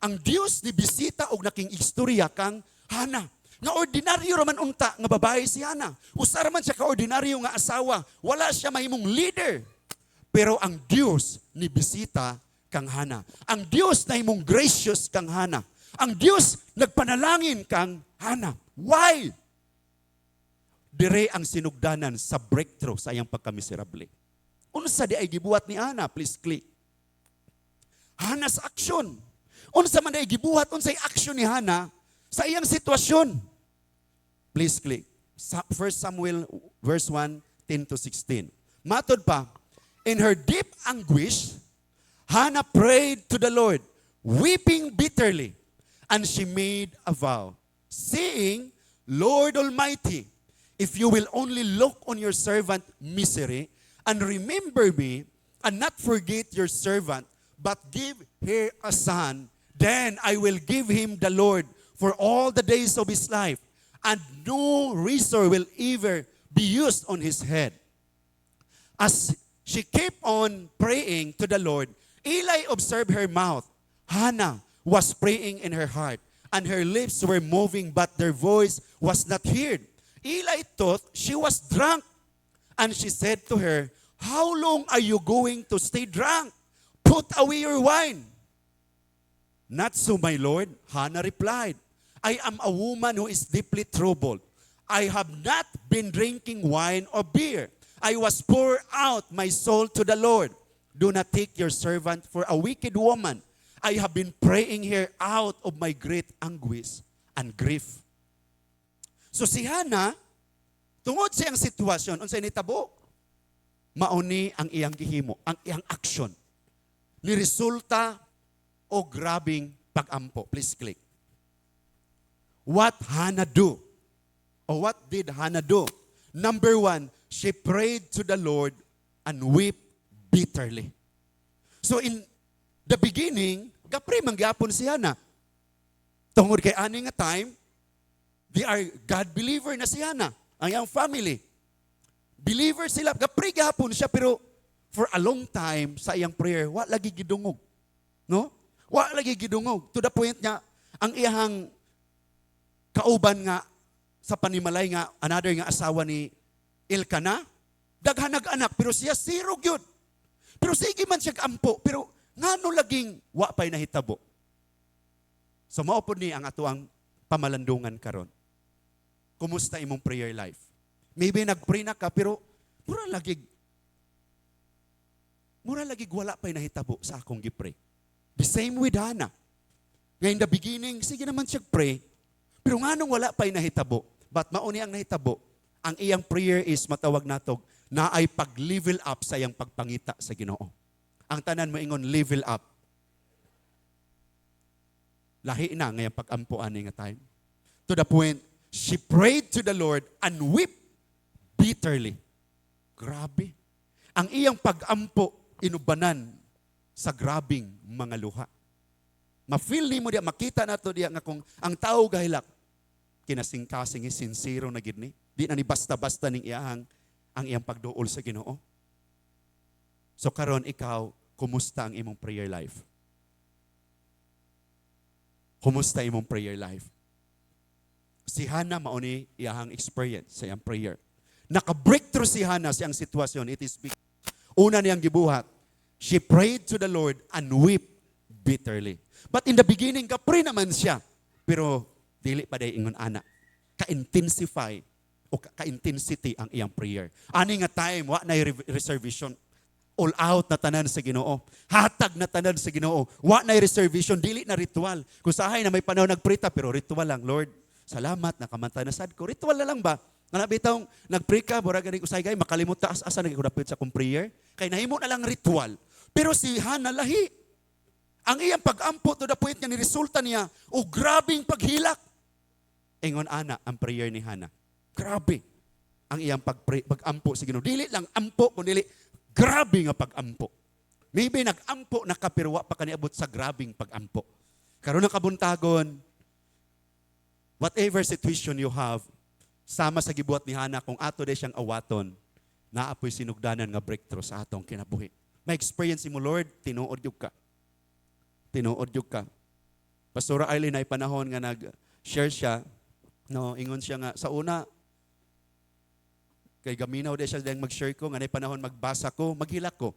Speaker 2: Ang Diyos ni bisita o nakikistorya kang Hannah. Nga ordinaryo raman unta nga babae si Hannah. Usa raman siya ka ordinaryo nga asawa. Wala siya mahimong leader. Pero ang Diyos ni bisita kang Hannah. Ang Diyos na himong gracious kang Hannah. Ang Diyos nagpanalangin kang Hannah. Why? Dire ang sinugdanan sa breakthrough sa iyang pagkamiserable. Unsa di ay gibuhat ni Hannah? Please click. Hannah's action. Unsa man ay gibuhat unsay action ni Hannah sa iyang sitwasyon? Please click. 1 Samuel verse 1, 10 to 16. Matod pa, in her deep anguish, Hannah prayed to the Lord, weeping bitterly, and she made a vow, saying, Lord Almighty, if you will only look on your servant misery, and remember me, and not forget your servant, but give her a son, then I will give him the Lord for all the days of his life, and no razor will ever be used on his head. As she kept on praying to the Lord, Eli observed her mouth. Hannah was praying in her heart, and her lips were moving, but their voice was not heard. Eli thought she was drunk, and she said to her, how long are you going to stay drunk? Put away your wine. Not so, my Lord, Hannah replied. I am a woman who is deeply troubled. I have not been drinking wine or beer. I was poured out my soul to the Lord. Do not take your servant for a wicked woman. I have been praying here out of my great anguish and grief. So si Hannah, tungod sa iyang sitwasyon, unsay nitabo, mauni ang iyang gihimo, ang iyang action. Ni resulta o grabing pag-ampo. Please click. What Hannah do? Or what did Hannah do? Number 1, she prayed to the Lord and wept bitterly. So in the beginning, gapre mangyapon si Hannah. Tungod kay ani nga time, they are God believer na si Hannah. ang iyang family. Believer sila, gapray gahapon siya, pero for a long time sa iyang prayer, wa lagi gidungog. No? Wa lagi gidungog. To the point nga, ang iyang kauban nga, sa panimalay nga, another nga asawa ni Elkanah, daghan nag-anak, pero siya zero gyud. Pero sige man siya ampo, pero ngano laging wa pay nahitabo. So mao pod ni ang atuang pamalandungan karon. Kumusta imong prayer life? Maybe nagpray na ka, pero mura lagig wala pa'y nahitabo sa akong gipray. The same with Hannah. Ngayon the beginning, sige naman siya pray, pero nga nung wala pa'y nahitabo, but mauni ang nahitabo, ang iyang prayer is matawag natog, na ay pag-level up sa iyang pagpangita sa Ginoo. Ang tanan mo ingon, level up. Lahi na ngayong pag-ampuan nga time. To the point, she prayed to the Lord and wept bitterly. Grabe. Ang iyang pag-ampo, inubanan sa grabing mga luha. Ma-feel ni mo diya, makita na to diya nga kung ang tao gahilak, kinasing-kasing sincero na gid ni. Di na ni basta-basta ning iyahang ang iyang pagduol sa Ginoo. So karon ikaw, kumusta ang imong prayer life? Kumusta imong prayer life? Si Hannah mauni iyahang experience sa iyang prayer. Naka-breakthrough si Hannah sa iyang sitwasyon. It is because una niyang gibuhat, she prayed to the Lord and wept bitterly. But in the beginning, kapray naman siya. Pero dili pa day ingon ana. Ka-intensify o ka-intensity ang iyang prayer. Ani nga time, wa na reservation. All out na tanan sa Ginoo. Hatag na tanan sa Ginoo. Wa na reservation, dili na ritual. Kung sahay na may panahon nagprita, pero ritual lang. Lord, salamat, nakamantay na sad ko. Ritual na lang ba? Nga bitong nagpray ka, bura ganing usay gay, makalimot ta asa nagikudapit sa kong prayer. Kay nahimo na lang ritual. Pero si Hannah lahi. Ang iyang pag-ampo to the point nga ni resulta niya, o grabing paghilak. Ingon ana ang prayer ni Hannah. Grabe. Ang iyang pag-ampo sa Ginoo. Dili lang ampo, kundi grabe nga pag-ampo. Maybe nag-ampo na ka, pero wa pa kaniabot sa grabing pag-ampo. Karon ang kabuntagon, whatever situation you have, sama sa gibuhat ni Hannah, kung ato day siyang awaton, naapoy sinugdanan nga breakthrough sa atong kinabuhi. May experience mo, Lord, tinuod yug ka. Tinuod yug ka. Pastora Arlene ay panahon nga nag-share siya, no, ingon siya nga, sa una, kay gaminaw day siya dahil mag-share ko, nga na panahon magbasa ko, maghilak ko.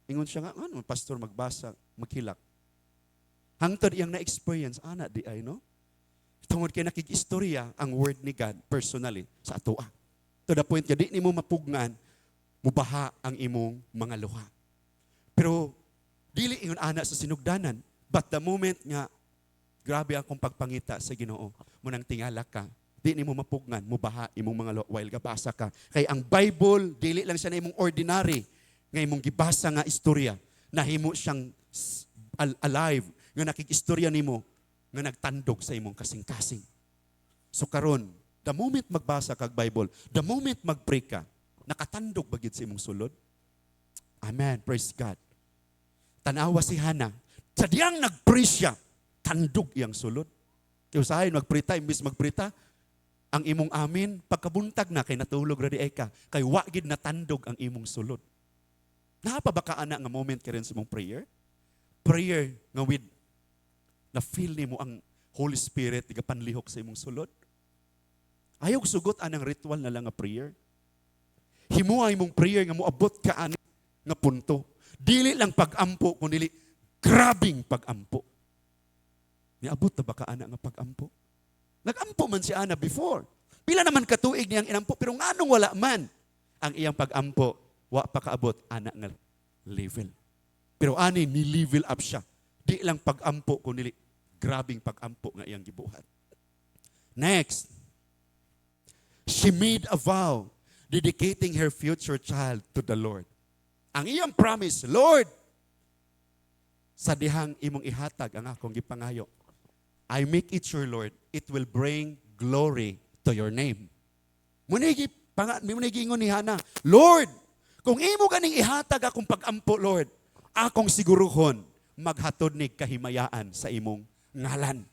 Speaker 2: Ingon siya nga, ano, pastor, magbasa, maghilak. Hangtod iyang na-experience, ana di ay, no? Tungod kay nakikistorya ang word ni God personally sa atoa. To the point, di ni mo mapugnan, mubaha ang imong mga luha. Pero, dili ingon ana sa sinugdanan. But the moment nga, grabe akong pagpangita sa Ginoo, munang tingala ka, di ni mo mapugnan, mubaha imong mga luha while gabasa ka. Kay ang Bible, dili lang siya na imong ordinary, nga imong gibasa nga istorya, nahimo siyang alive, nga nakikistorya nimo, nga nagtandog sa imong kasing-kasing. So karon, the moment magbasa kag Bible, the moment magpray ka, nakatandog bagid sa imong sulod. Amen. Praise God. Tanawa si Hannah, sadyang nagpray siya, tandog iyang sulod. Kaya usahay, magprita, imbis magprita, ang imong amin, pagkabuntag na, kay natulog radi ay ka, kay wagid natandog ang imong sulod. Napabaka ana nga moment ka rin sa imong prayer? Prayer nga with na feel nimo ang Holy Spirit tiga panlihok sa imong sulod. Ayaw sugot anang ritual na lang nga prayer. Himuay mong prayer nga moabot ka ani nga punto. Dili lang pag-ampo kundi grabing pag-ampo. Niabot na ba ka ana nga pag-ampo? Nag-ampo man si Ana before. Pila naman katuig niyang inampo pero nganong wala man ang iyang pag-ampo wa pa kaabot ana nga level. Pero ani ni level up siya. Di lang pag-ampo kundi grabing pag-ampo nga iyang gibuhat. Next, she made a vow dedicating her future child to the Lord. Ang iyang promise, Lord, sa dihang imong ihatag ang akong gipangayo, I make it sure, Lord, it will bring glory to your name. Munigi ingon ni Hannah, Lord, kung imo ganing ihatag akong pag-ampo, Lord, akong siguruhon maghatod ni kahimayaan sa imong ngalan.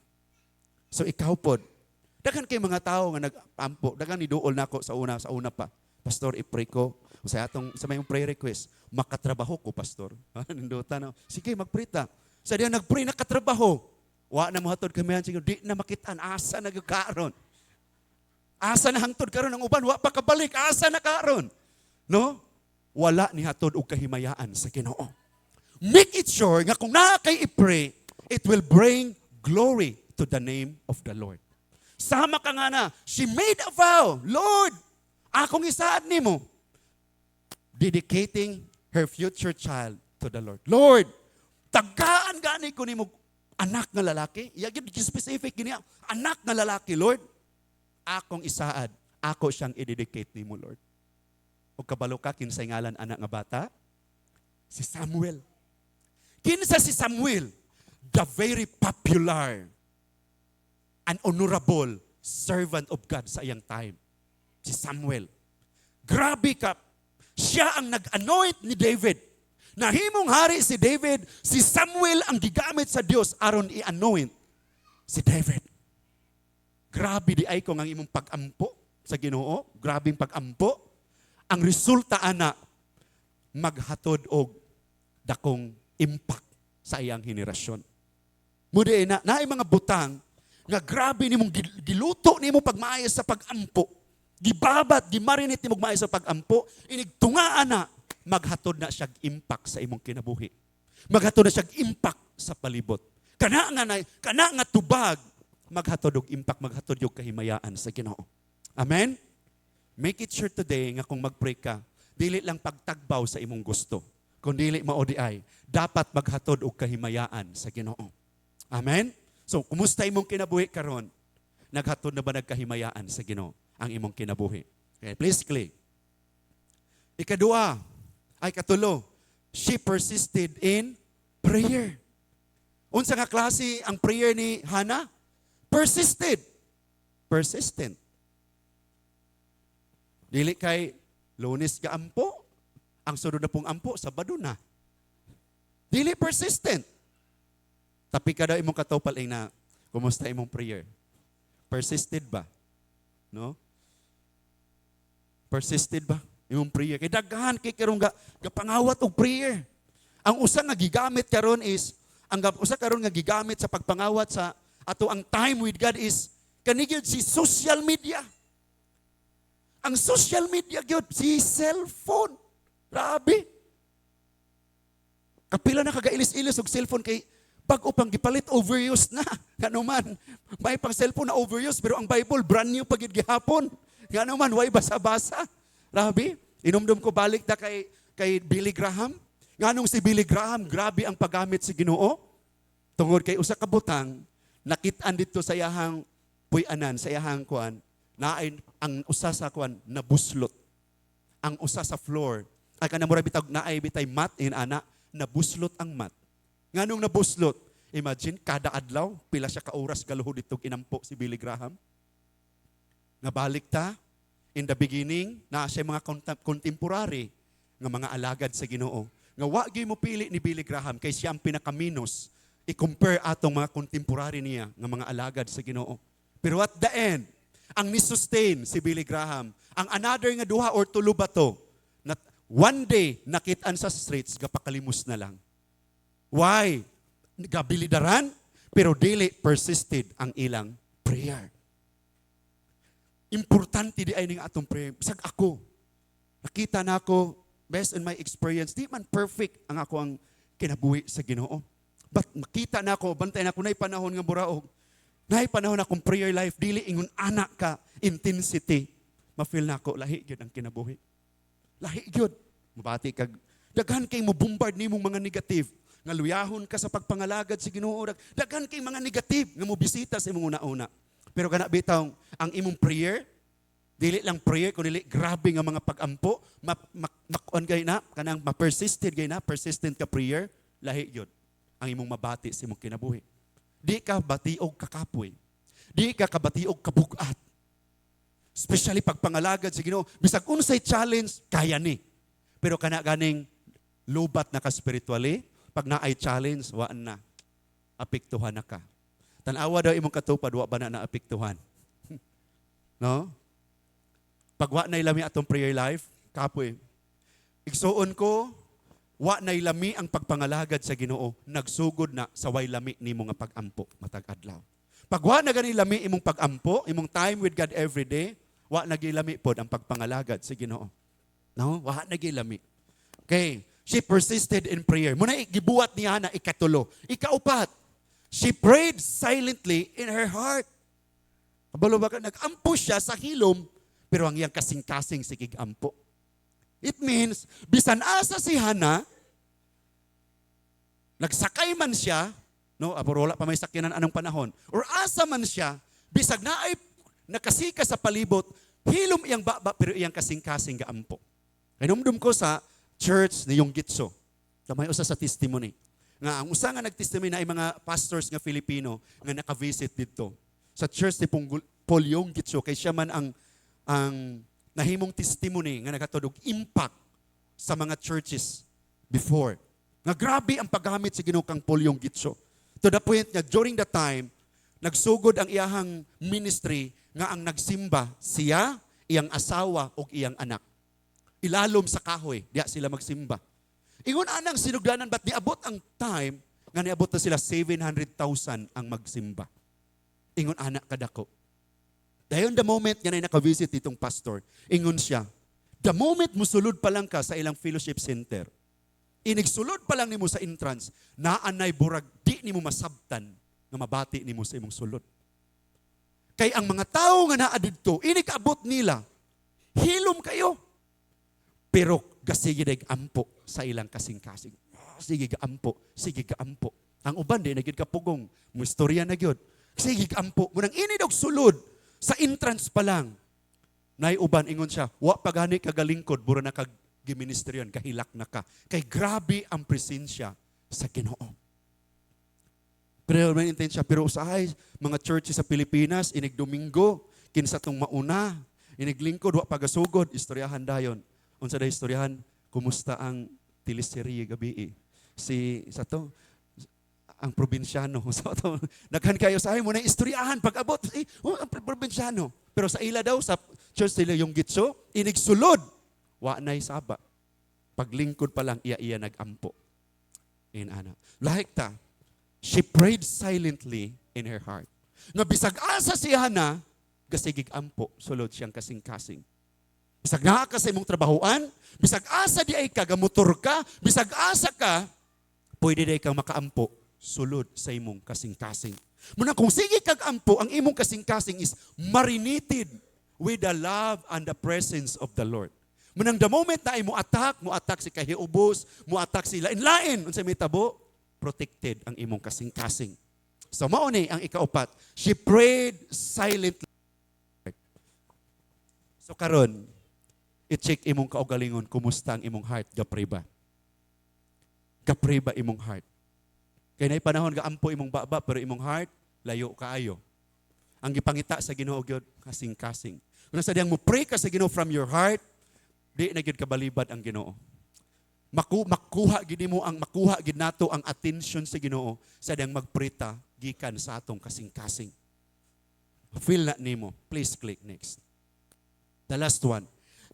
Speaker 2: So ikaw pod, Daghan kay mga tao nga nag-ampo, daghan ni duol nako sa una pa. Pastor, i-pray ko. Sa may prayer request, makatrabaho ko, pastor. Nindutan, sige, mag-pray ta. Sa diyan nag-pray, nakatrabaho. Wa na mohatod kami yan, di na makitaan, asa nagkaroon. Asa na hangtod karon ang uban, wa pa kabalik, asa na karon. No? Wala ni hatod og kahimayaan sa Ginoo. Make it sure nga kung naa kay i-pray, it will bring glory to the name of the Lord. Sama ka nga na, she made a vow, Lord, akong isaad nimo, dedicating her future child to the Lord. Lord, tagaan gani ko nimo anak nga lalaki. Yagid specific gini, anak nga lalaki, Lord. Akong isaad, ako siyang i-dedicate nimo, Lord. O kabalo ka kinsay ngalan anak nga bata? Si Samuel. Kinsa si Samuel? The very popular and honorable servant of God sa iyang time. Si Samuel. Grabe ka. Siya ang nag-anoint ni David. Nahimong hari si David, si Samuel ang gigamit sa Dios aron i-anoint si David. Grabe di ay ko ang imong pag-ampo sa Ginoo. Grabing pag-ampo. Ang resulta ana, maghatod og dakong impact sa iyang henerasyon. Mudi na ay mga butang nga grabe nimong giluto nimo pagmaayos sa pag-ampo. Gibabat, gimarinate nimong maayos sa pag-ampo. Inigtungaan na, maghatod na siya impact sa imong kinabuhi. Maghatod na siya impact sa palibot. Kana nga tubag, maghatod og impact, maghatod og kahimayaan sa Ginoo. Amen? Make it sure today nga kung mag-pray ka, dili lang pagtagbaw sa imong gusto. Kung dili mao di ay, dapat maghatod og kahimayaan sa Ginoo. Amen? So, kumusta imong kinabuhi karon? Naghatod na ba nagkahimayaan sa Ginoo ang imong kinabuhi? Okay, please click. Ikadua, ay katulo, she persisted in prayer. Unsa nga klase ang prayer ni Hannah? Persisted. Persistent. Dili kay Lunes ka ampo, ang sunod na pong ampo, Sabado na. Dili persistent. Tapi ka daw imong katopal na, kumusta imong prayer? Persisted ba? No? Persisted ba? Imong prayer. Kay daghan kay karong gapangawat og prayer. Ang usa nga gigamit karon is, usa karon nga gigamit sa pagpangawat sa ato ang time with God is kanigid si social media. Ang social media gyud si cellphone. Grabe. Kapila na kagailis-ilis og cellphone kay bago pang gipalit overuse na. Ngano man, may pang cellphone na overuse pero ang Bible brand new pagid gihapon. Ngano man way basa-basa. Grabe. Inumdum ko balik ta kay Billy Graham. Nganong si Billy Graham, grabe ang paggamit sa Ginoo. Tungod kay usa ka butang, nakit-an dito sa iyahang puy-anan, sa iyahang kuan, naay ang usa sa kuan nabuslot. Ang usa sa floor, ay kanamura bitag naay bitay mat in ana, nabuslot ang mat. Nganong nabuslot? Imagine kada adlaw pila siya ka oras galuhod dito inampo si Billy Graham. Nabalik ta in the beginning na siya mga contemporary nga mga alagad sa Ginoo. Nga wa gyud mo pili ni Billy Graham kay siya ang pinakaminos i-compare atong mga contemporary niya nga mga alagad sa Ginoo. Pero at the end, ang ni-sustain si Billy Graham, ang another nga duha or tulo ba to, na one day nakit-an sa streets, gapakalimos na lang. Why? Gabilidaran, pero dili persisted ang ilang prayer. Importante di ay ning atong prayer. Bisag ako, nakita na ako, based on my experience, di man perfect ang ako ang kinabuhi sa Ginoo. But makita na ako, bantay na ako, na'y panahon nga buraog. Na'y panahon akong prayer life, dili ingon anak ka, intensity. Ma-feel na ako, lahi yun ang kinabuhi. Lahi yun. Mabati kag, daghan kay mo bombard ni mong mga negative. Nga luyahon ka sa pagpangalagad sa Ginoo. Daghan kay mga negative nga mo bisita sa imong una-una. Pero kana bitaw, ang imong prayer, dili lang prayer, kundi grabe nga mga pag-ampo, makuan gay na, kanang ma-persisted gay na, persistent ka prayer, lahi yun ang imong mabati sa imong kinabuhi. Di ka batiog kakapoy. Di ka kabatiog kabugat. Especially pag pangalagad sa Ginoo, bisag unsay challenge, kaya ni. Pero kana ganing lubat na ka spiritually, pag naay challenge, waan na. Apektuhan na ka. Tanawa daw imong katupad, wa ba na naapektuhan? No? Pag wa nay lami atong prayer life, kapoy. Igsuon ko, wa nay lami ang pagpangalagad sa Ginoo, nagsugod na sa way lami nimo nga pag-ampo matag adlaw. Pag wa na gani lami imong pag-ampo, imong time with God every day, wa na gilami pod ang pagpangalagad sa Ginoo. No? Wa na gilami. Okay, she persisted in prayer. Muna gibuhat niya na ikatulo. Ikaupat, she prayed silently in her heart. Kabalo ba ka? Nag-ampo siya sa hilom, pero ang iyang kasing-kasing sigig ampo. It means, bisan asa si Hana, nagsakay man siya, no, pero wala pa may sakyanan anong panahon, or asa man siya, bisag na ay nakasika sa palibot, hilom iyang baba, pero iyang kasing-kasing gaampo. Kinumdum ko sa church ni Yung Gitso, kamay usa sa testimony, nga ang usa nga nag-testimony na ay mga pastors nga Filipino nga naka-visit dito sa church ni Paul Yung Gitso, kay siya man ang nahimong testimony nga nagatudog impact sa mga churches before. Nga grabe ang paggamit sa Ginoo kang Paul Yung Gitso. To the point nga during the time, nagsugod ang iyahang ministry nga ang nagsimba siya, iyang asawa o iyang anak. Ilalom sa kahoy, diya sila magsimba. Ingon anang sinugdanan, ba't niabot ang time nga niabot na sila 700,000 ang magsimba. Ingon anak kadako. Dayon the moment nga na nakavisit itong pastor, ingon siya, the moment musulod pa lang ka sa ilang fellowship center, inigsulod pa lang nimo sa entrance, naanay burag, di nimo masabtan nga mabati nimo sa imong sulod. Kay ang mga tao nga naa didto, inikabot nila, hilom kayo. Pero gasige dag ampo sa ilang kasing-kasing. Sige gaampo, sige gaampo. Ang uban di nagid kapugong, mo istorya na gyud. Sige gaampo, munang ini dog sulod sa entrance pa lang. Nay uban ingon siya, wa pagani kagalingkod, buro na kag giministeryon, kahilak na ka. Kay grabe ang presensya sa Ginoo. Pero may intensya, pero usahay mga churches sa Pilipinas, inig Domingo, kinsa tong mauna, inig lingkod, wa pagasugod, istoryahan dayon. Unsa day istoryahan, kumusta ang teleserye gabi sa to ang probinsyano so to naghan kayo sa mo na istoryahan pag abot ang probinsyano, pero sa ila daw sa church nila Yung Gitso, inigsulod wa nay saba, paglingkod pa lang iya nagampo in ana like ta. She prayed silently in her heart nga bisag asa siya na gasigig ampo sulod siyang kasing-kasing. Bisag naa ka sa imong trabahoan, bisag asa di ay ka, gamotor ka, bisag asa ka, pwede di kang makaampo, sulod sa imong kasing-kasing. Muna kung sige kag ampo, ang imong kasing-kasing is marinated with the love and the presence of the Lord. Munang the moment na ay mo attack si kahiubos, mo attack si lain-lain, unsay may tabo, protected ang imong kasing-kasing. So mao ni ang ikaupat, she prayed silently. So karon, i-check imong kaugalingon, kumusta ang imong heart, gapray ba? Gapray ba imong heart? Kaya na panahon gaampo imong baba, pero imong heart, layo kaayo. Ang gipangita sa Ginoo gyud kasing-kasing. Kung sa diyang mo pray ka sa Ginoo from your heart, di na gyud kabalibad ang Ginoo. Makuha gid nato ang attention sa Ginoo sa diyang magprita gikan sa atong kasing-kasing. Feel na nimo. Please click next. The last one.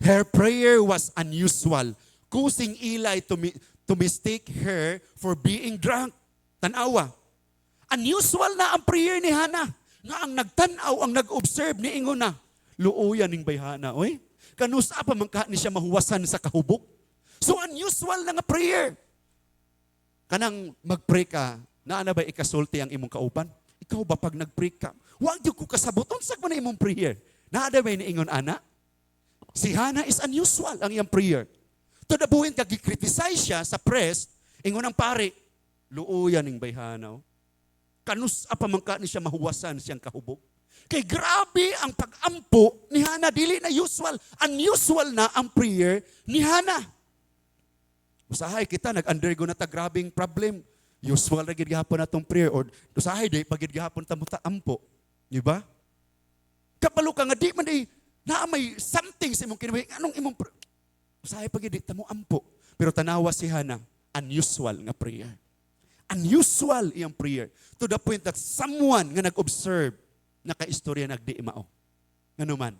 Speaker 2: Her prayer was unusual, causing Eli to mistake her for being drunk. Tanawa. Unusual na ang prayer ni Hana. Nga ang nagtanaw, ang nag-observe ni ingon na, luoyan ning bayhana, oy. Kanusa pa man ni siya mahuwasan sa kahubog. So unusual na nga prayer. Kanang mag-pray ka, naana ba ikasulti ang imong kauban? Ikaw ba pag nag-pray ka, wag gyud ko kasabot unsa man imong prayer? Naada ba ni ingon ana? Si Hana is unusual ang iyang prayer. To the point kag gi-criticize siya sa press, ingon ang pare, luoyan ning bayhana. Kanus pa man ni siya mahuwasan siyang kahubog. Kay grabe ang pag-ampo ni Hana, dili na usual. Unusual na ang prayer ni Hana. Usahay kita nag-undergo na ta grabing problem. Usual na gid gihapon natong prayer or usahay di pagid gihapon ta ampo, di ba? Kapalo ka nga di man di na may something sa imong kinabuhi. Anong imong usahay pagid di ta mo ampo. Pero tanawa si Hana, unusual nga prayer. Unusual iyang prayer. To the point that someone nga nag-observe, nakaistorya nagdi mao. Nganuman,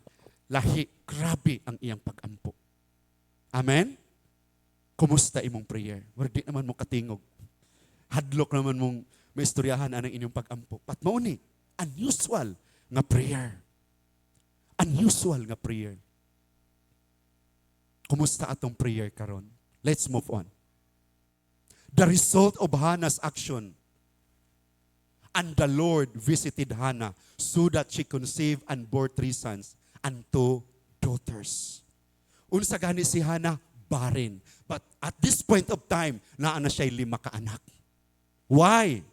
Speaker 2: lahi, grabe ang iyang pag-ampo. Amen? Kumusta imong prayer? Di naman mo katingog. Hadlok naman mong maistoryahan anang inyong pag-ampo. Pat mauni, unusual nga prayer. Unusual nga prayer. Kumusta atong prayer karon? Let's move on. The result of Hannah's action. And the Lord visited Hannah so that she conceived and bore 3 sons and 2 daughters. Unsa gani si Hannah? Barren. But at this point of time, naa na siya 5 ka anak. Why?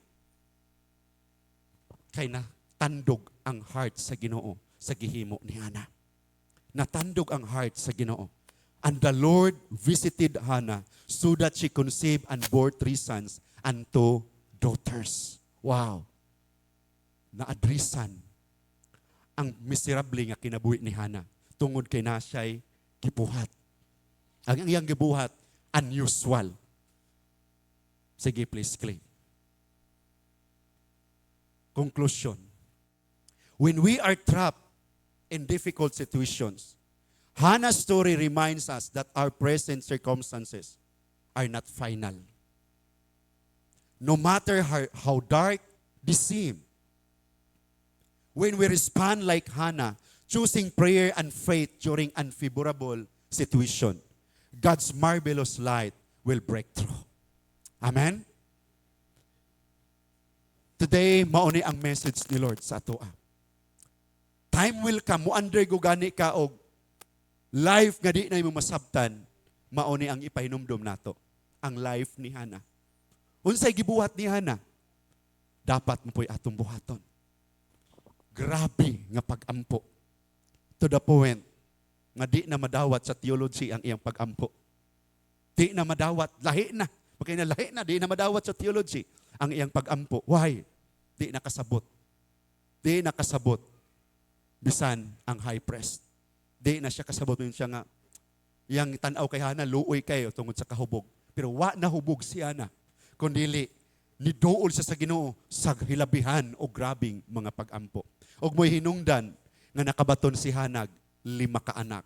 Speaker 2: Kay na tandog ang heart sa Ginoo sa gihimo ni Hannah. Natandog ang heart sa Ginoo. And the Lord visited Hannah so that she conceived and bore 3 sons and 2 daughters. Wow. Naadrisan ang miserable nga kinabuhi ni Hannah tungod kay na siya'y gibuhat. Ang iyang gibuhat, unusual. Sige, please, Clay. Conclusion. When we are trapped in difficult situations, Hannah's story reminds us that our present circumstances are not final. No matter how dark they seem, when we respond like Hannah, choosing prayer and faith during unfavorable situation, God's marvelous light will break through. Amen? Today, mauni ang message ni Lord sa atoa. Time will come, mo-undergo gani ka og life nga di na mo masabtan, mauni ang ipahinumdum nato. Ang life ni Hannah. Unsay gibuhat ni Hannah? Dapat mo po'y atong buhaton. Grabe nga pag-ampo. To the point nga di na madawat sa theology ang iyang pag-ampo. Di na madawat, lahi na. Pagkaya na lahi na, di na madawat sa theology ang iyang pag-ampo. Why? Di nakasabot. Di nakasabot. Bisan ang high priest. Di na siya kasabot. Yun siya nga, yang tanaw kay Hannah, luoy kayo tungod sa kahubog. Pero wa na hubog si Hannah. Kundili, nidool siya sa Ginoo sa hilabihan o grabing mga pag-ampo. Og mo'y hinungdan nga nakabaton si Hanag 5 ka anak.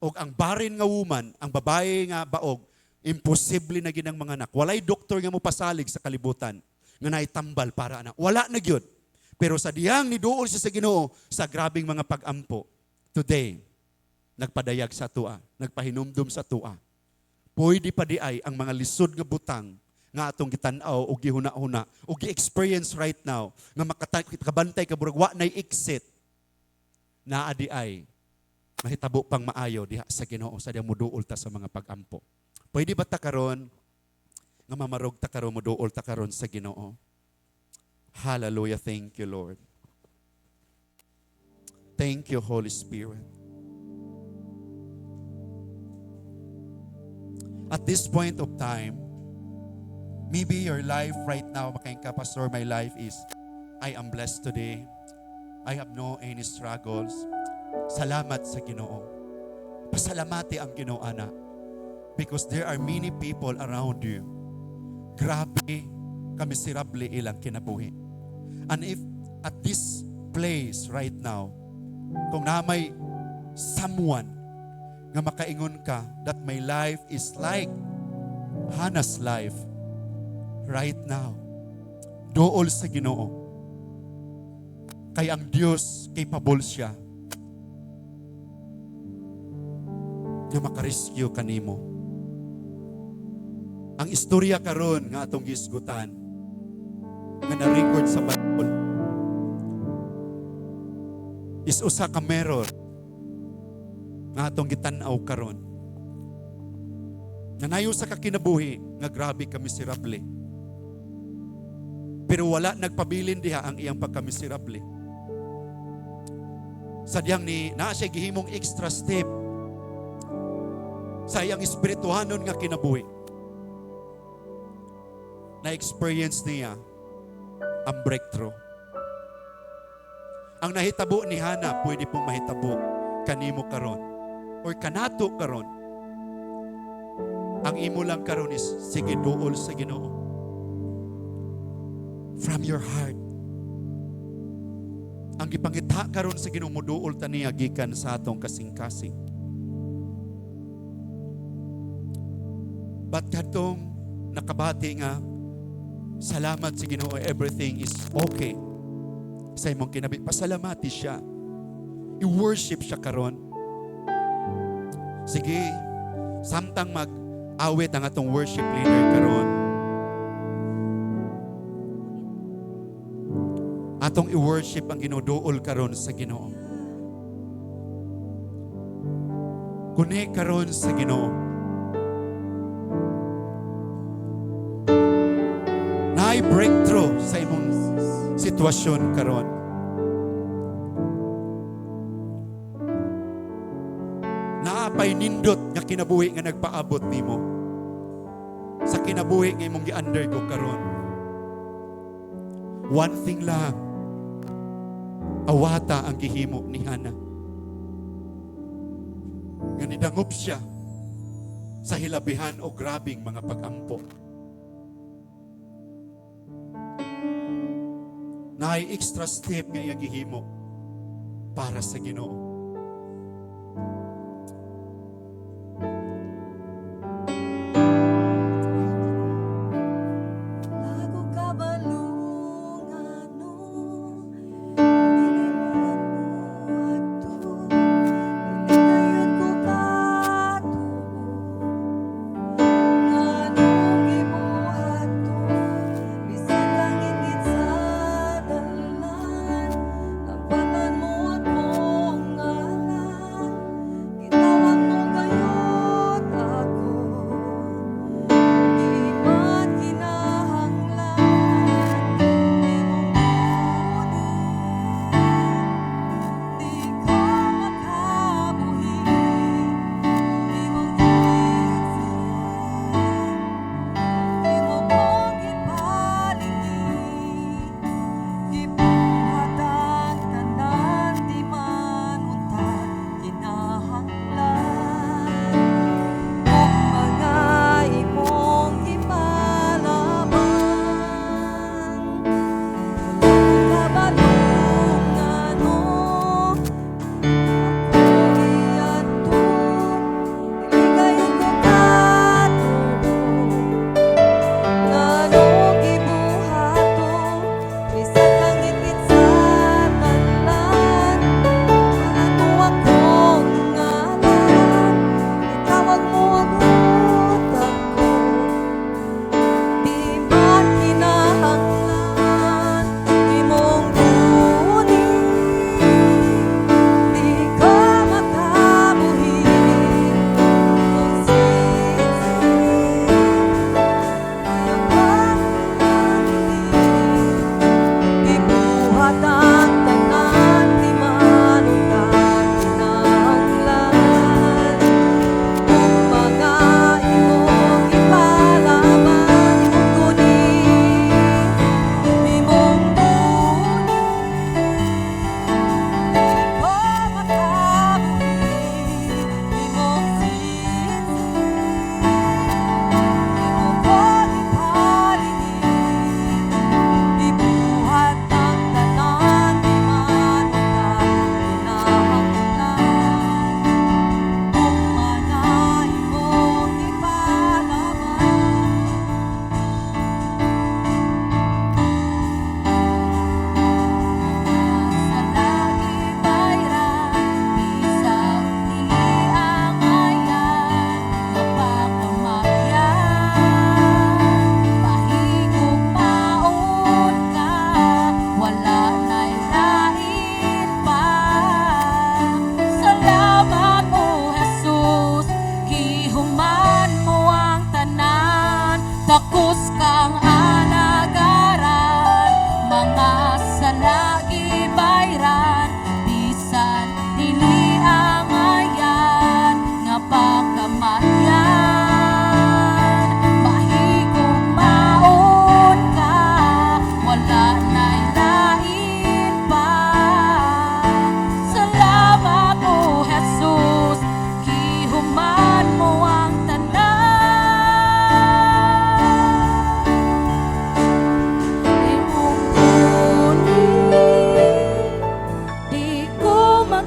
Speaker 2: Og ang barren nga woman, ang babae nga baog, imposible na ginang mga anak. Walay doktor nga mo pasalig sa kalibutan nga naitambal para anak. Wala na gyud. Pero sa diyang niduol siya sa Ginoo sa grabing mga pag-ampo. Today, nagpadayag sa tua, nagpahinumdum sa tua. Pwede pa di ay ang mga lisod nga butang nga atong gitan-aw o gihuna-huna o gi-experience right now nga makabantay ka burag wa nay exit na adi ay mahitabo pang maayo diha sa Ginoo sa diyang muduol ta sa mga pag-ampo. Pwede ba ta karon nga mamarog ta karon muduol ta karon sa Ginoo? Hallelujah, thank you Lord. Thank you Holy Spirit. At this point of time, maybe your life right now, makain ka, Pastor, my life is, I am blessed today. I have no any struggles. Salamat sa Ginoo. Pasalamati ang Ginoo, ana. Because there are many people around you. Grabe, kamiserable ilang kinabuhi. And if at this place right now, kung na may someone nga makaingon ka that my life is like Hannah's life right now. Dool sa Ginoo. Kay ang Dios capable siya nga makarescue kanimo. Ang istorya karon nga atong gisgutan nga na-record sa Bible is usa ka mirror nga atong gitan-aw karon. Nanayo sa kakinabuhi nga grabe ka miserable. Pero wala nagpabilin diha ang iyang pagkamiserable. Sadyang ni naa siya gihimong extra step sa iyang espirituhanon nga kinabuhi. Na-experience niya ang breakthrough. Ang nahitabo ni Hannah pwede pong mahitabo kanimo karon or kanato karon. Ang imo lang karon is sige duol sa Ginoo. From your heart. ang gipangita karon sa Ginoo moduol ta niya gikan sa atong kasing-kasing. But katong nakabati nga, salamat sa Ginoo, everything is okay. Sa imong kinabi, pasalamati siya. I-worship siya karon. Sige, samtang mag-awit ang atong worship leader karon. Atong i-worship ang Ginoo karon sa Ginoo. Kuni karon sa Ginoo. Naay breakthrough sa imong sitwasyon karon. Naapay nindot nga kinabuhi nga nagpaabot nimo sa kinabuhi nga imong gi-undergo karon. One thing lang, awata ang gihimo ni Hana. Nga nidangop siya sa hilabihan o grabing mga pag-ampo. Naay extra step nga iya gihimo para sa Ginoo.
Speaker 1: Lago ka balungano, dinayod ko kato, nganong gibuhato, bisag ang ingit sa dalan, tampatan mo akong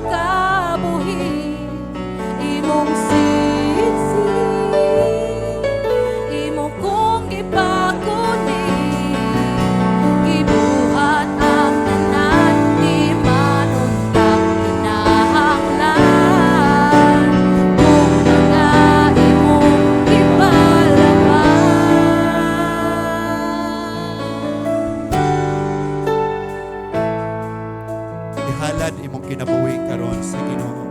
Speaker 3: kabuhi imong sisi imo kong ipakuni gibuhat ang tanan di manunta kinahanglan kung mga imong ipalaban.
Speaker 2: Ihalad imong kinabuhi karon sa Ginoo.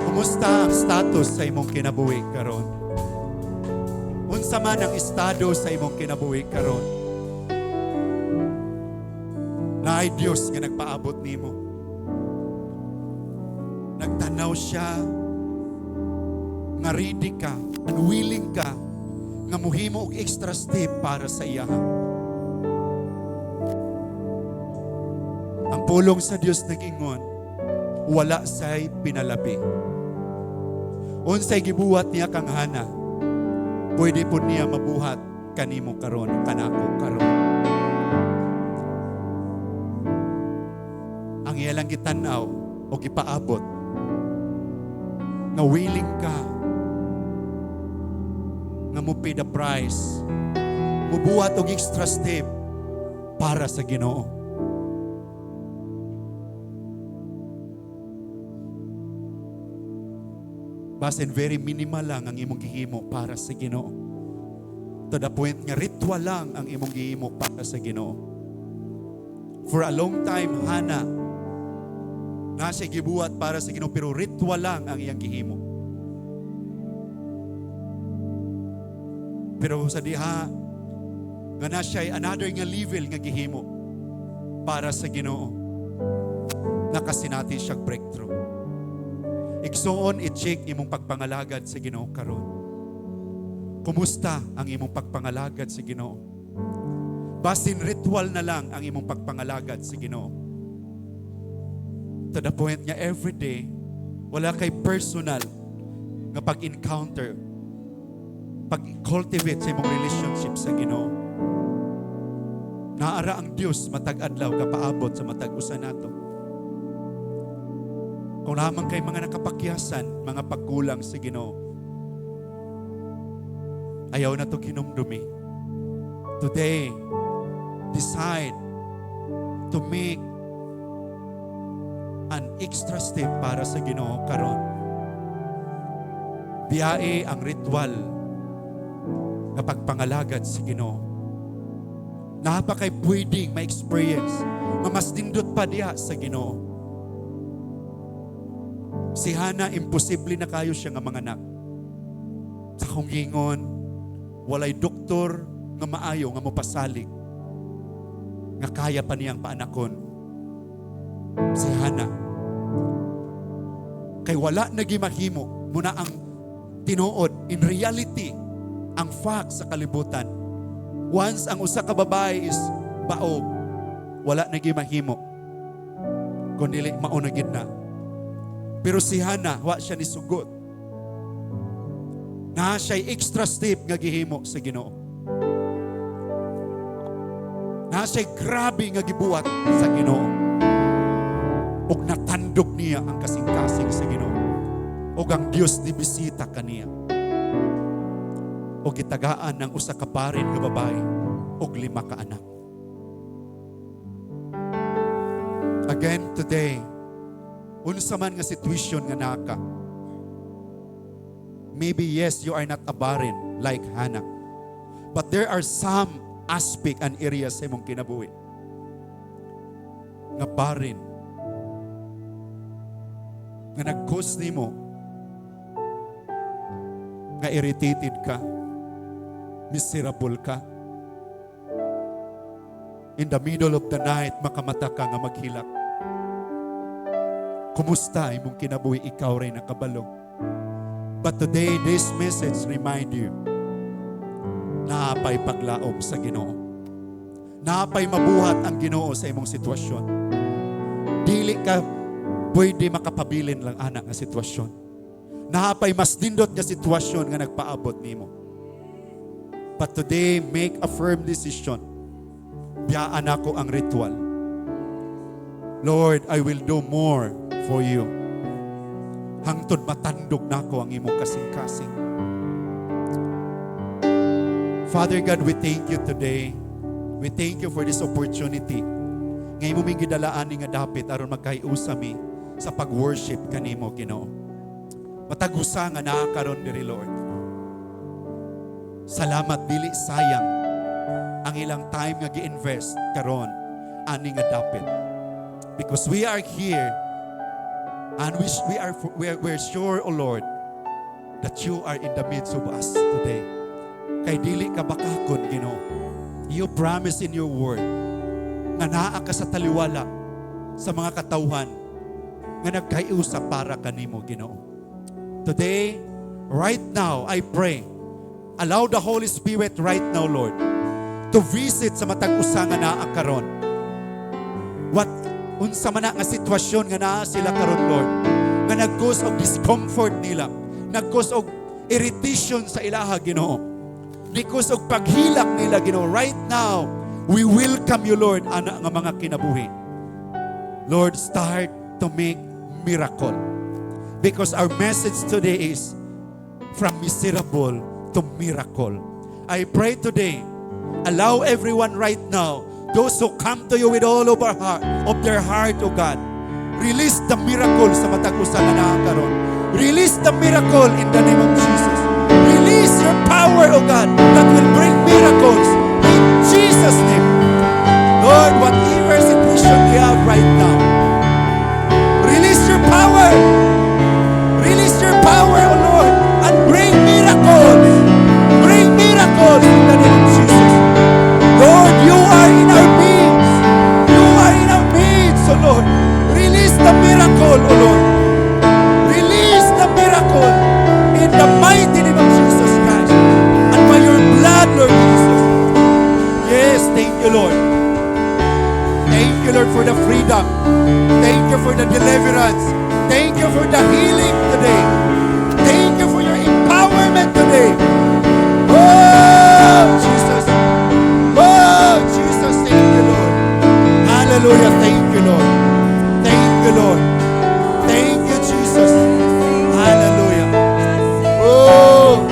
Speaker 2: Kumusta ang status sa imong kinabuhi karon? Unsa man ang estado sa imong kinabuhi karon? Naay Dios nga nagpaabot nimo. Nagtanaw siya nga ready ka, unwilling ka nga muhimo og extra step para sa iya. Ang pulong sa Dios nag-ingon, wala say pinalabi. Unsay gibuhat niya kang Hana, pwede po niya mabuhat kanimo karon, kanako karon. Ang iyalang gitanaw o gipaabot na willing ka nga mo pay the price, mubuhat og extra step para sa Ginoo. Basin very minimal lang ang imong gihimo para sa Ginoo. To the point nga ritual lang ang imong gihimo para sa Ginoo. For a long time, Hana, nasa gibuhat para sa Ginoo, pero ritual lang ang iyang gihimo. Pero sa diha, nga na siya another nga level nga gihimo para sa Ginoo. Nakasinati siyang breakthrough. Igsoon, i-check imong pagpangalagad sa Ginoo karon. Kumusta ang imong pagpangalagad sa Ginoo? Basin ritual na lang ang imong pagpangalagad sa Ginoo. To the point nga everyday, wala kay personal nga pag-encounter, pag-cultivate sa imong relationship sa Ginoo. Naara ang Dios matag adlaw kapaabot sa matag usa nato. Kung lamang kay mga nakapakyasan, mga pagkulang sa Ginoo, ayaw na to kinumdumi. Today, decide to make an extra step para sa Ginoo karon. Biyae ang ritual na pagpangalagad sa Ginoo. Napakay pwedeng ma-experience, mamasdindot pa diha sa Ginoo. Si Hana, imposible na kayo siya nga manganak. Sa kong gingon, walay doktor nga maayo nga mopasalig nga kaya pa niyang paanakon. Si Hana. Kay wala nagimahimo muna ang tinuod. In reality, ang fact sa kalibutan, once ang usa ka babae is baog, wala nagimahimo. Kundi mauna gid na. Pero si Hana, wa siya ni sugot. Na siya'y extra step nga gihimo sa Ginoo. Na siya'y grabe nga gibuhat sa Ginoo. Og natandog niya ang kasing-kasing sa Ginoo. Og ang Dios ni bisita kaniya. Og gitagaan ng usa ka parin nga babae og 5 ka anak. Again today, unsa man nga situation nga naka. Maybe yes, you are not a barren like Hannah. But there are some aspect and areas sa imong kinabuhi nga barren. Nga nag-cause nimo nga irritated ka, miserable ka. In the middle of the night, makamata ka nga maghilak. Kumusta imong kinabuhi, ikaw rin nakabalo. But today, this message remind you, naapay paglaom sa Ginoo. Naapay mabuhat ang Ginoo sa imong sitwasyon. Dili ka pwede makapabilin lang anak nga sitwasyon. Naapay mas nindot nga sitwasyon nga nagpaabot nimo. But today, make a firm decision. Biyaan ako ang ritual. Lord, I will do more for you. Hangtod matandog nako ang imong kasing-kasing. Father God, we thank you today. We thank you for this opportunity. Ngayon mo may gidalaan ni nga dapit aron magkaiusa mi sa pag-worship kanimo, Ginoo. Matagusa nga naa karon diri, Lord. Salamat, dili sayang ang ilang time nga gi-invest karon ani nga dapit. Because we are here and we're sure, O Lord, that you are in the midst of us today. Kay dili ka bakakon, Ginoo. You promise in your word nga naa ka sa taliwala sa mga katawhan nga nagkaiusa para kanimo, Ginoo. Today, right now, I pray, allow the Holy Spirit right now, Lord, to visit sa matag usa nga naa karon. What unsa man na nga sitwasyon nga naa sila karon, Lord, nga nag-cause of discomfort nila, nag-cause of irritation sa ilaha, Ginoo, because of paghilak nila, Ginoo. Right now, we welcome you, Lord, ana nga mga kinabuhi. Lord, start to make miracle. Because our message today is from miserable to miracle. I pray today, allow everyone right now, those who come to you with all of their heart, O God, release the miracle sa matag-usa nga naa karon. Release the miracle in the name of Jesus. Release your power, O God, that will bring miracles in Jesus' name. Lord, whatever situation we have right now, release your power. Release your power, O Lord, and bring miracles. Bring miracles in the name of Jesus. Lord, you are in our midst. You are in our midst, O Lord. Release the miracle, O Lord. Release the miracle in the mighty name of Jesus Christ. And by your blood, Lord Jesus. Yes, thank you, Lord. Thank you, Lord, for the freedom. Thank you for the deliverance. Thank you for the healing today. Thank you for your empowerment today. Oh, Jesus. Oh, Jesus, thank you, Lord. Hallelujah, thank you, Lord. Thank you, Lord. Thank you, Jesus. Hallelujah. Oh,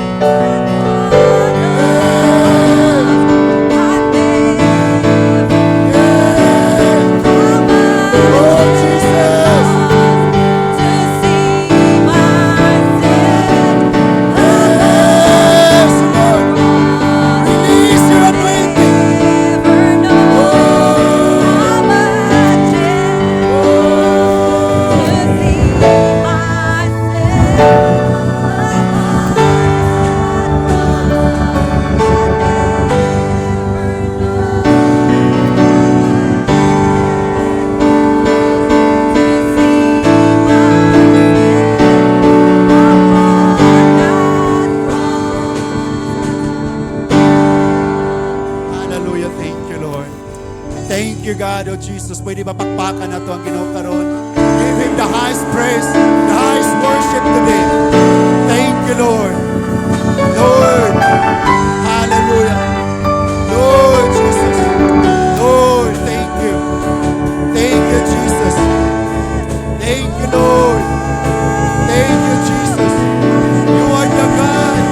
Speaker 2: oh, Jesus. Yes, Lord. Release your anointing. Hallelujah. Thank you, Lord. Thank you, God, oh Jesus. Pwede ba pakpakan na ito ang Ginoo karon? Give Him the highest praise, the highest worship today. Thank you, Lord. Lord. Hallelujah. Lord Jesus. Lord, thank you. Thank you, Jesus. Thank you, Lord. Thank you, Jesus. You are the God.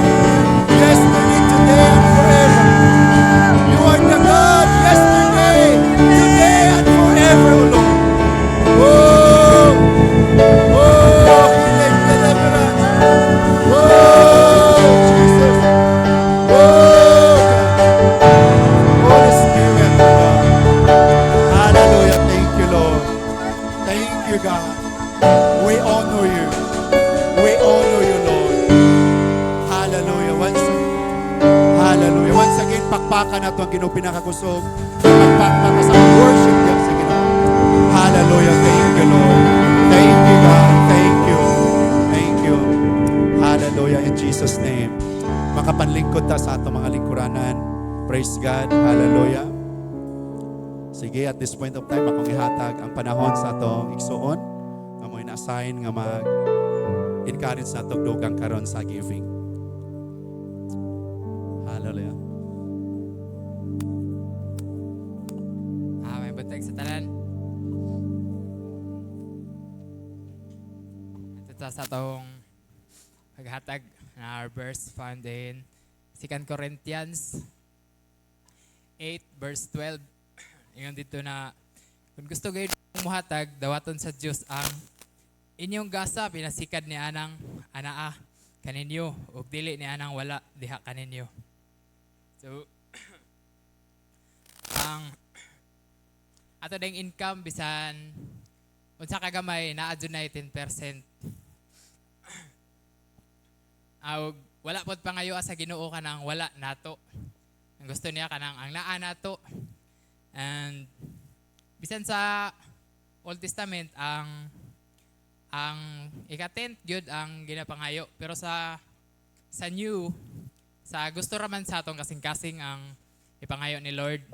Speaker 2: Yesterday, today, and forever. You are the God yesterday, today, and forever, O Lord. Oh, oh, healing, deliverance. Oh, Jesus. Oh, God. Holy Spirit, O God. Hallelujah. Thank you, Lord. Thank you, God. We honor you. We honor you, Lord. Hallelujah. Hallelujah. Once again, pakpakan na ito ang Ginoo pinakakusog. Pakpak sa worship yan sa Ginoo. Hallelujah. Thank you, Lord. Thank you, God. Thank you. Thank you. Hallelujah. In Jesus' name. Makapanlingkod ta sa atong mga lingkuranan. Praise God. Hallelujah. Sige, at this point of time, akong ihatag ang panahon sa atong igsuon. Amoy na-assign nga mag-encourage sa atong dugang karon sa giving. Hallelujah.
Speaker 4: May butag sa tanan. ta sa atong paghatag na our verse found in 2 Corinthians 8 verse 12. Ingon dito na kung gusto gayud muhatag dawaton sa Dios ang inyong gasa pinasikad ni anang anaa kaninyo ug dili ni anang wala diha kaninyo. So ang ato ding income bisan unsa ka gamay naa jud na 10%. Aw wala pod pangayo sa Ginoo kanang wala nato. Ang gusto niya kanang ang naa nato. And bisan sa Old Testament ang ika-10th gyud ang ginapangayo pero sa New sa gusto raman sa atong kasing-kasing ang ipangayo ni Lord.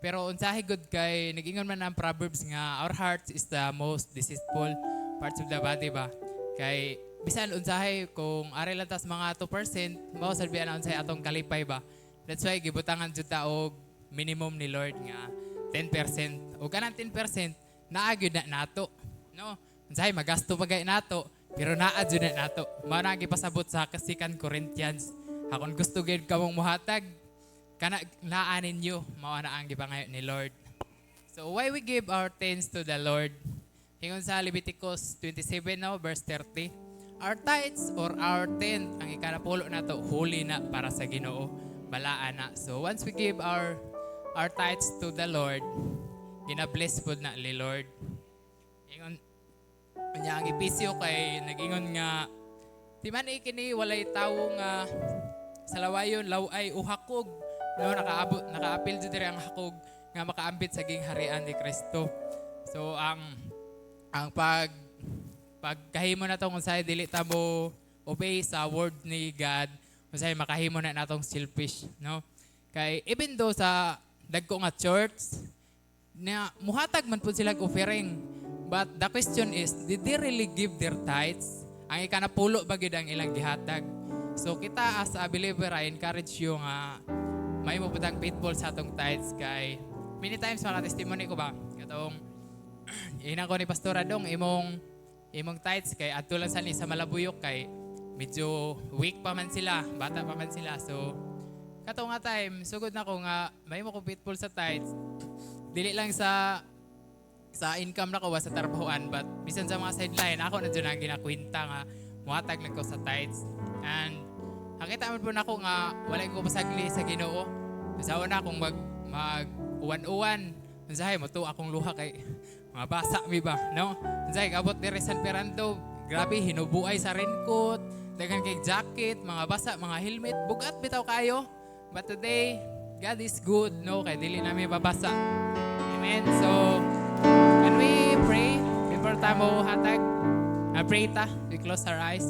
Speaker 4: Pero unsahi good kay nag-ingon man ang Proverbs nga our heart is the most deceitful parts of the body ba. Kay bisan unsahay kung ari lang tas mga 2% mao salbihan na unsay atong kalipay ba. That's why gibutangan jud ta og minimum ni Lord nga 10%. O kanang 10% naa gyud na nato. No? Unsahay magasto pagay nato pero naa jud na nato. Mao na gipasabot sa 2 Corinthians. Akon gusto gyud kamong muhatag kana naa ninyo mao na ang gipangayo ni Lord. So why we give our thanks to the Lord? Ingon sa Leviticus 27 now verse 30. Our tithes or our tenth ang ikanapulo nato holy na para sa Ginoo, balaan na. So once we give our tithes to the Lord, gina-bless pod na ni Lord. Ingon nya ang episyo kay nag-ingon nga di man ikini walay tawo nga sa lawayon laway o hakog no nakaapil jud diri ang hakog nga makaambit sa gingharian ni Kristo. So ang pagkahimo na tong unsay dili ta mo obey sa word ni God, unsay makahimo na natong selfish, no? Kay even though sa dagko nga church na muhatag man pud sila offering, but the question is, did they really give their tithes? Ang ikanapulo ba gyud ang ilang gihatag? So kita as a believer, I encourage you nga may mo putang faithful sa atong tithes kay many times mga testimony ko ba katong inang ko ni Pastora Dong imong tithes kay adto lang sa ni sa Malabuyok kay medyo weak pa man sila, bata pa man sila. So kato nga time sugod na ko nga may mo ko faithful sa tithes. Dili lang sa income na ko sa trabahoan but bisan sa mga sideline ako na dyan ang ginakwinta nga muhatag lang ko sa tithes. And nakita man po na ako nga wala ko pasagli sa Ginoo. Sa una akong mag uwan-uwan. Unsahay mo to akong luha kay mga basa mi ba, no? Unsahay abot diri San Fernando, grabe hinubuay sa raincoat, dagan kay jacket, mga basa, mga helmet, bugat bitaw kayo. But today, God is good, no? Kay dili namin babasa. Amen. So, can we pray before tamo hatag? Pray ta. We close our eyes.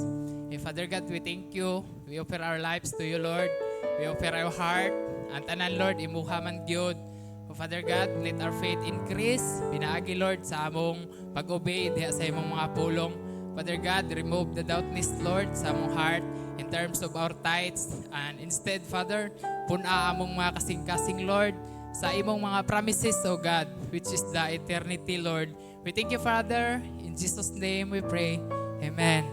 Speaker 4: Father God, we thank you. We offer our lives to you, Lord. We offer our heart. Ang tanan, Lord, imuha man gyud. Father God, let our faith increase. Pinaagi, Lord, sa among pag-obey diha sa imong mga pulong. Father God, remove the doubtness, Lord, sa among heart in terms of our tithes. And instead, Father, puna among mga kasing-kasing, Lord, sa imong mga promises, O God, which is the eternity, Lord. We thank you, Father. In Jesus' name we pray. Amen.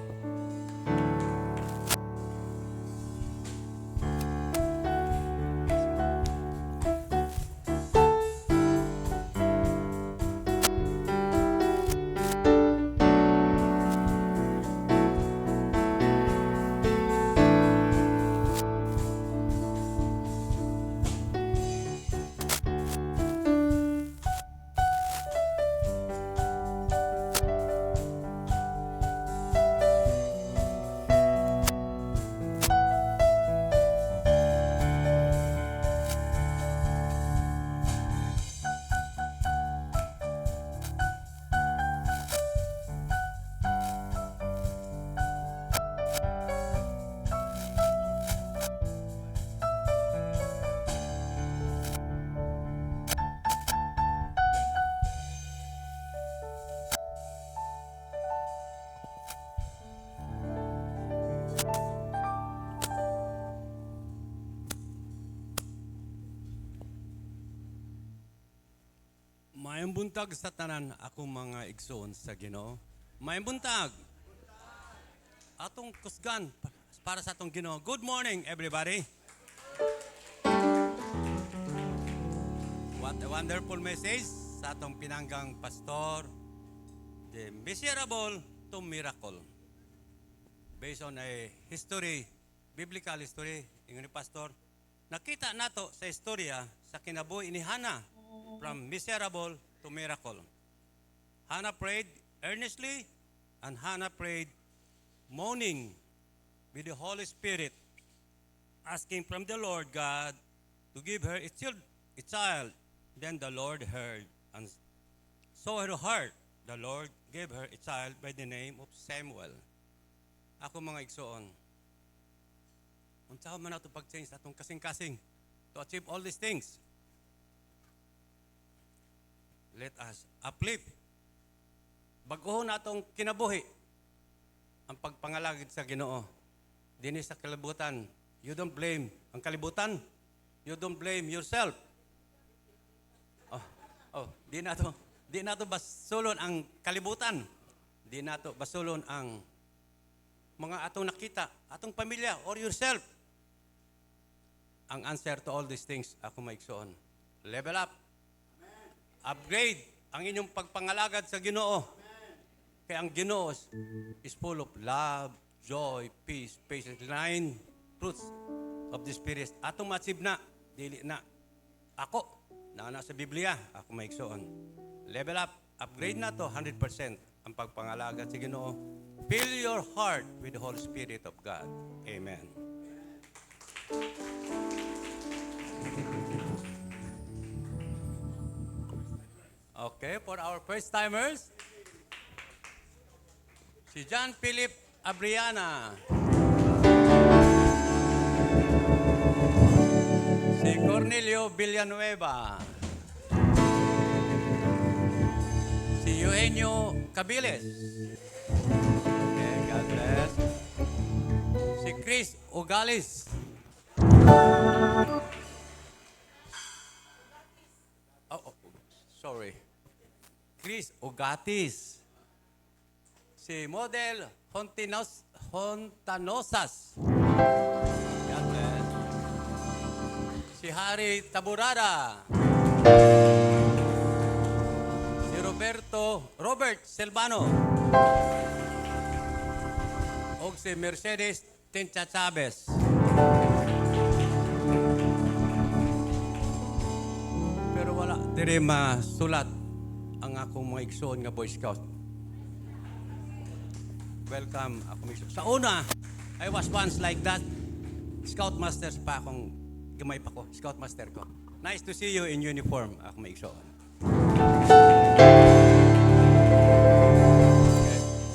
Speaker 5: Mayang buntag sa tanan ako mga igsoon sa Ginoo. Mayang buntag. atong kusgan para sa atong Ginoo. Good morning, everybody. What a wonderful message sa atong pinanggang pastor. The miserable to miracle. Based on a history, biblical history, ingon ni pastor, nakita nato sa istorya sa kinabuhi ni Hannah from miserable to miracle. Hannah prayed earnestly and Hannah prayed moaning with the Holy Spirit, asking from the Lord God to give her a child. Then the Lord heard and saw her heart. The Lord gave her a child by the name of Samuel. Ako mga igsoon, unsa man ato pag-change atong kasing-kasing to achieve all these things. Let us uplift. Bag-ohon natong kinabuhi ang pagpangalagid sa Ginoo. Dinhi sa kalibutan, you don't blame ang kalibutan. You don't blame yourself. Di nato basulon ang kalibutan. Di nato basulon ang mga atong nakita, atong pamilya or yourself. Ang answer to all these things, ako maigsoon. Level up. Upgrade ang inyong pagpangalagad sa Ginoo. Kaya ang Ginoo is full of love, joy, peace, patience, 9 fruits of the Spirit. Atong ma-achieve na, dili na. Ako, na sa Biblia, ako maigsoon. Level up, upgrade na to 100% ang pagpangalagad sa Ginoo. Fill your heart with the Holy Spirit of God. Amen. Okay, for our first timers, si John Philip Abriana. Si Cornelio Villanueva. Si Eugenio Cabiles. Okay, God bless. Si Chris Ogalis. Sorry. Chris Ogatis. Si Model Hontanosas. God bless. Si Harry Taburada. Si Robert Silvano. O si Mercedes Tincha Chavez. Pero wala dire masulat ang akong mga igsoon nga Boy Scout. Welcome ako mga igsoon. Sa una, I was once like that. Scoutmaster pa akong gamay pa ko. Scoutmaster ko. Nice to see you in uniform, ako mga igsoon. Okay.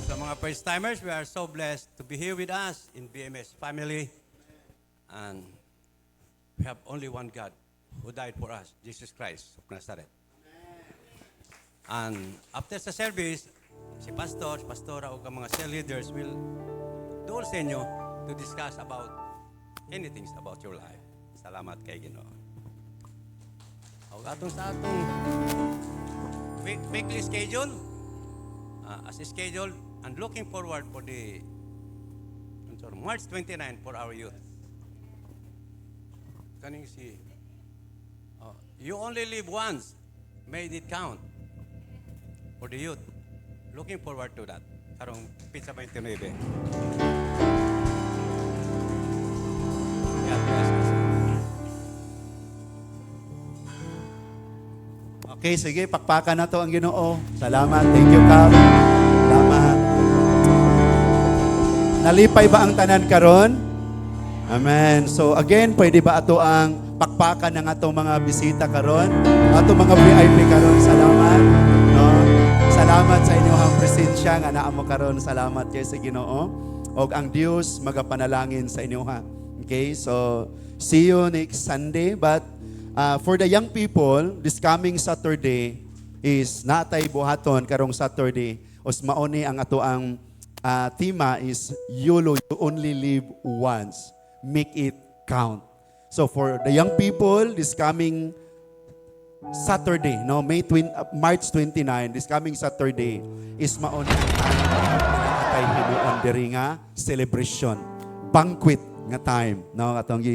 Speaker 5: Sa mga first-timers, we are so blessed to be here with us in BMS family. And we have only one God who died for us, Jesus Christ of Nazareth. And after sa service, si pastor, si pastora o mga cell leaders will do all sa inyo to discuss about anything about your life. Salamat kay Ginoo. Atong sa atong weekly schedule, as scheduled, and looking forward for the March 29 for our youth. Kaning si you only live once, made it count for the youth. Looking forward to that. Karong pizza 29. God bless us.
Speaker 2: Okay, sige, pakpakan na to ang Ginoo. Salamat. Thank you, Kap. Salamat. Nalipay ba ang tanan karon? Amen. So again, pwede ba ato ang pakpakan ng atong mga bisita karon? Atong mga VIP karon. Salamat. No? Salamat sa inyong presensya nga naa mo karon. Salamat kay sa Ginoo. Og ang Dios magapanalangin sa inyo ha. Okay? So see you next Sunday, but for the young people, this coming Saturday is natay buhaton karong Saturday. Os mauni ang ato ang tema is YOLO, you only live once. Make it count. So for the young people, this coming Saturday, no, March 29, this coming Saturday is mauni ang natay himuon diri nga celebration, banquet nga time, no? Atong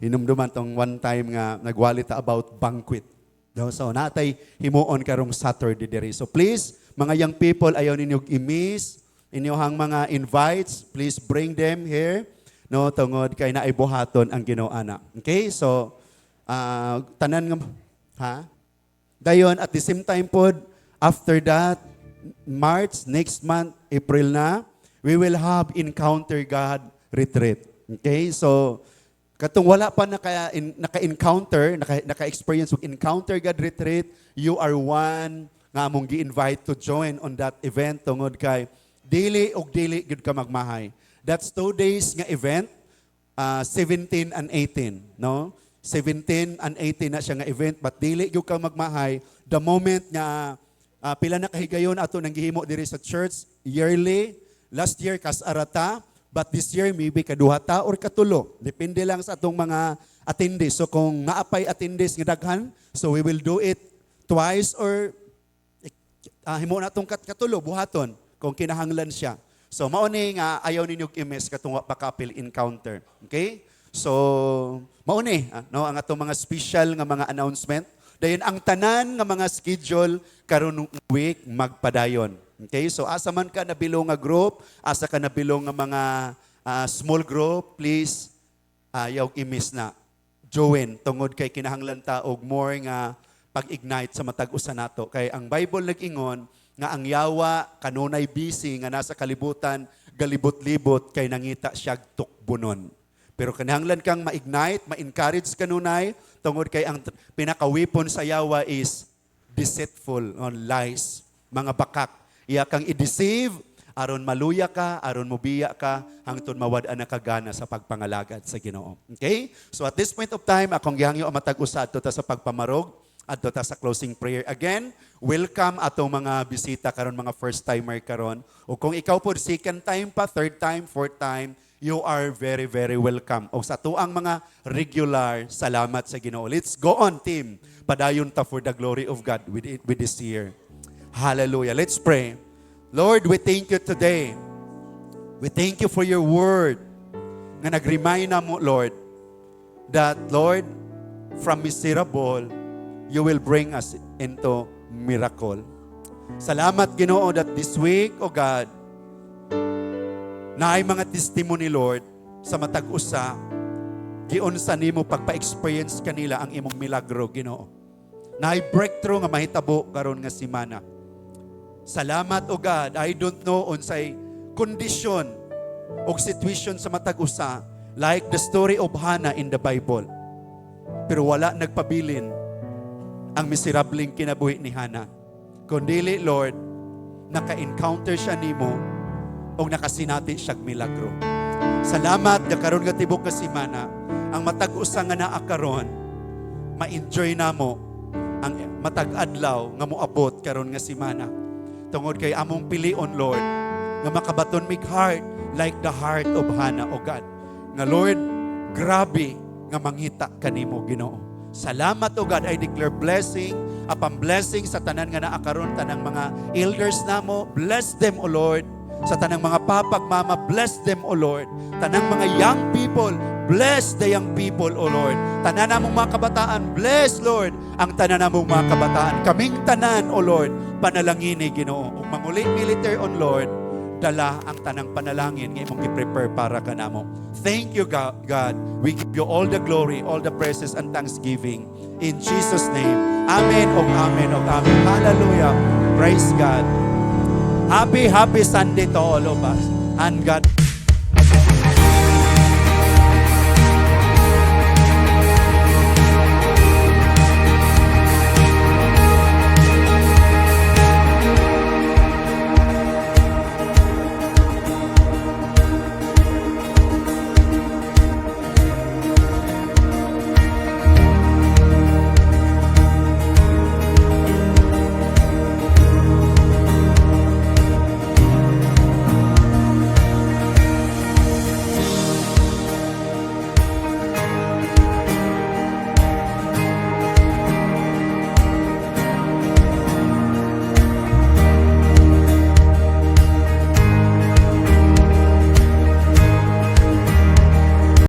Speaker 2: hinumduman tong one time nga nagwalita about banquet. No? So natay himuon karong Saturday diri. So please, mga young people, ayaw ninyo i-miss inyong mga invites. Please bring them here. No, tungod kay naay buhaton ang Ginoo ana. Okay? So tanan nga dayon at the same time pod, after that March, next month, April na, we will have Encounter God retreat. Okay? So, katong wala pa naka-encounter, naka-experience with Encounter God retreat, you are one nga among gi-invite to join on that event tungod kay dili gud ka magmahay. That's 2 days nga event, 17 and 18, no? 17 and 18 na siya nga event, but dili gud ka magmahay the moment nga pila na kahigayon ato nang gihimo diri sa church yearly. Last year kasarata, but this year maybe kaduhata or katulo. Depende lang sa atong mga attendees. So kung naapay attendees nga daghan, so we will do it twice or himo na atong katulo buhaton kung kinahanglan siya. So mao ni nga ayaw ninyo i-miss katong wa pa kapil encounter. Okay? So mao ni no ang atong mga special nga mga announcement. Dayon ang tanan nga mga schedule karon week magpadayon. Okay? So asa man ka nabilong nga group, asa ka nabilong nga mga small group, please ayaw i-miss na. Join tungod kay kinahanglan ta og more nga pag-ignite sa matag usa nato. Kay ang Bible nag-ingon nga ang yawa kanunay busy nga nasa kalibutan galibot-libot kay nangita siya tukbunon. Pero kinahanglan kang ma-ignite, ma-encourage kanunay tungod kay ang pinaka-weapon sa yawa is deceitful, lies, mga bakak. Iya kang i-deceive, aron maluya ka, aron mubiya ka, hangtod mawad-an na kagana sa pagpangalagad sa Ginoo. Okay? So at this point of time, akong gihangyo ang matag-usa adto ta sa pagpamarog, adto ta sa closing prayer. Again, welcome atong mga bisita karon, mga first timer karon. O kung ikaw po second time pa, third time, fourth time, you are very, very welcome. O sa tuang mga regular, salamat sa Ginoo. Let's go on, team. Padayon ta for the glory of God with this year. Hallelujah. Let's pray. Lord, we thank you today. We thank you for your word nga nag-remind na mo, Lord, that, Lord, from miserable, you will bring us into miracle. Salamat, Ginoo, that this week, O God, na ay mga testimony, Lord, sa matag-usa, giunsa nimo pagpa-experience kanila ang imong milagro, Ginoo. Na ay breakthrough nga mahitabo karon nga semana. Salamat, O God. I don't know unsay condition o situation sa matag-usa like the story of Hannah in the Bible. Pero wala nagpabilin ang miserableng kinabuhi ni Hannah. Kundili, Lord, naka-encounter siya nimo o nakasinati siyang milagro. Salamat nga karon nga tibok nga semana ang matag-usa nga naa karon ma-enjoy namo ang matag-adlaw nga moabot karon nga semana. Tungod kay among pilion, Lord, nga makabaton mig heart like the heart of Hannah, O God. Nga Lord, grabe nga manghita kanimo, Ginoo. Salamat, O God. I declare blessing upon blessing sa tanan nga naa karon, tanang mga elders namo. Bless them, O Lord. Sa tanang mga papag mama, bless them, O Lord. Tanang mga young people, bless the young people, O Lord. Tanan namong mga kabataan, bless, Lord, ang tanan namong mga kabataan. Kaming tanan, O Lord, panalangin ni Ginoo. Ug manguli military on, Lord, dala ang tanang panalangin nga imong gi-prepare para kanamo. Thank you, God. We give you all the glory, all the praises and thanksgiving. In Jesus' name. Amen o amen o amen. Hallelujah. Praise God. Happy Sunday to all of us. And God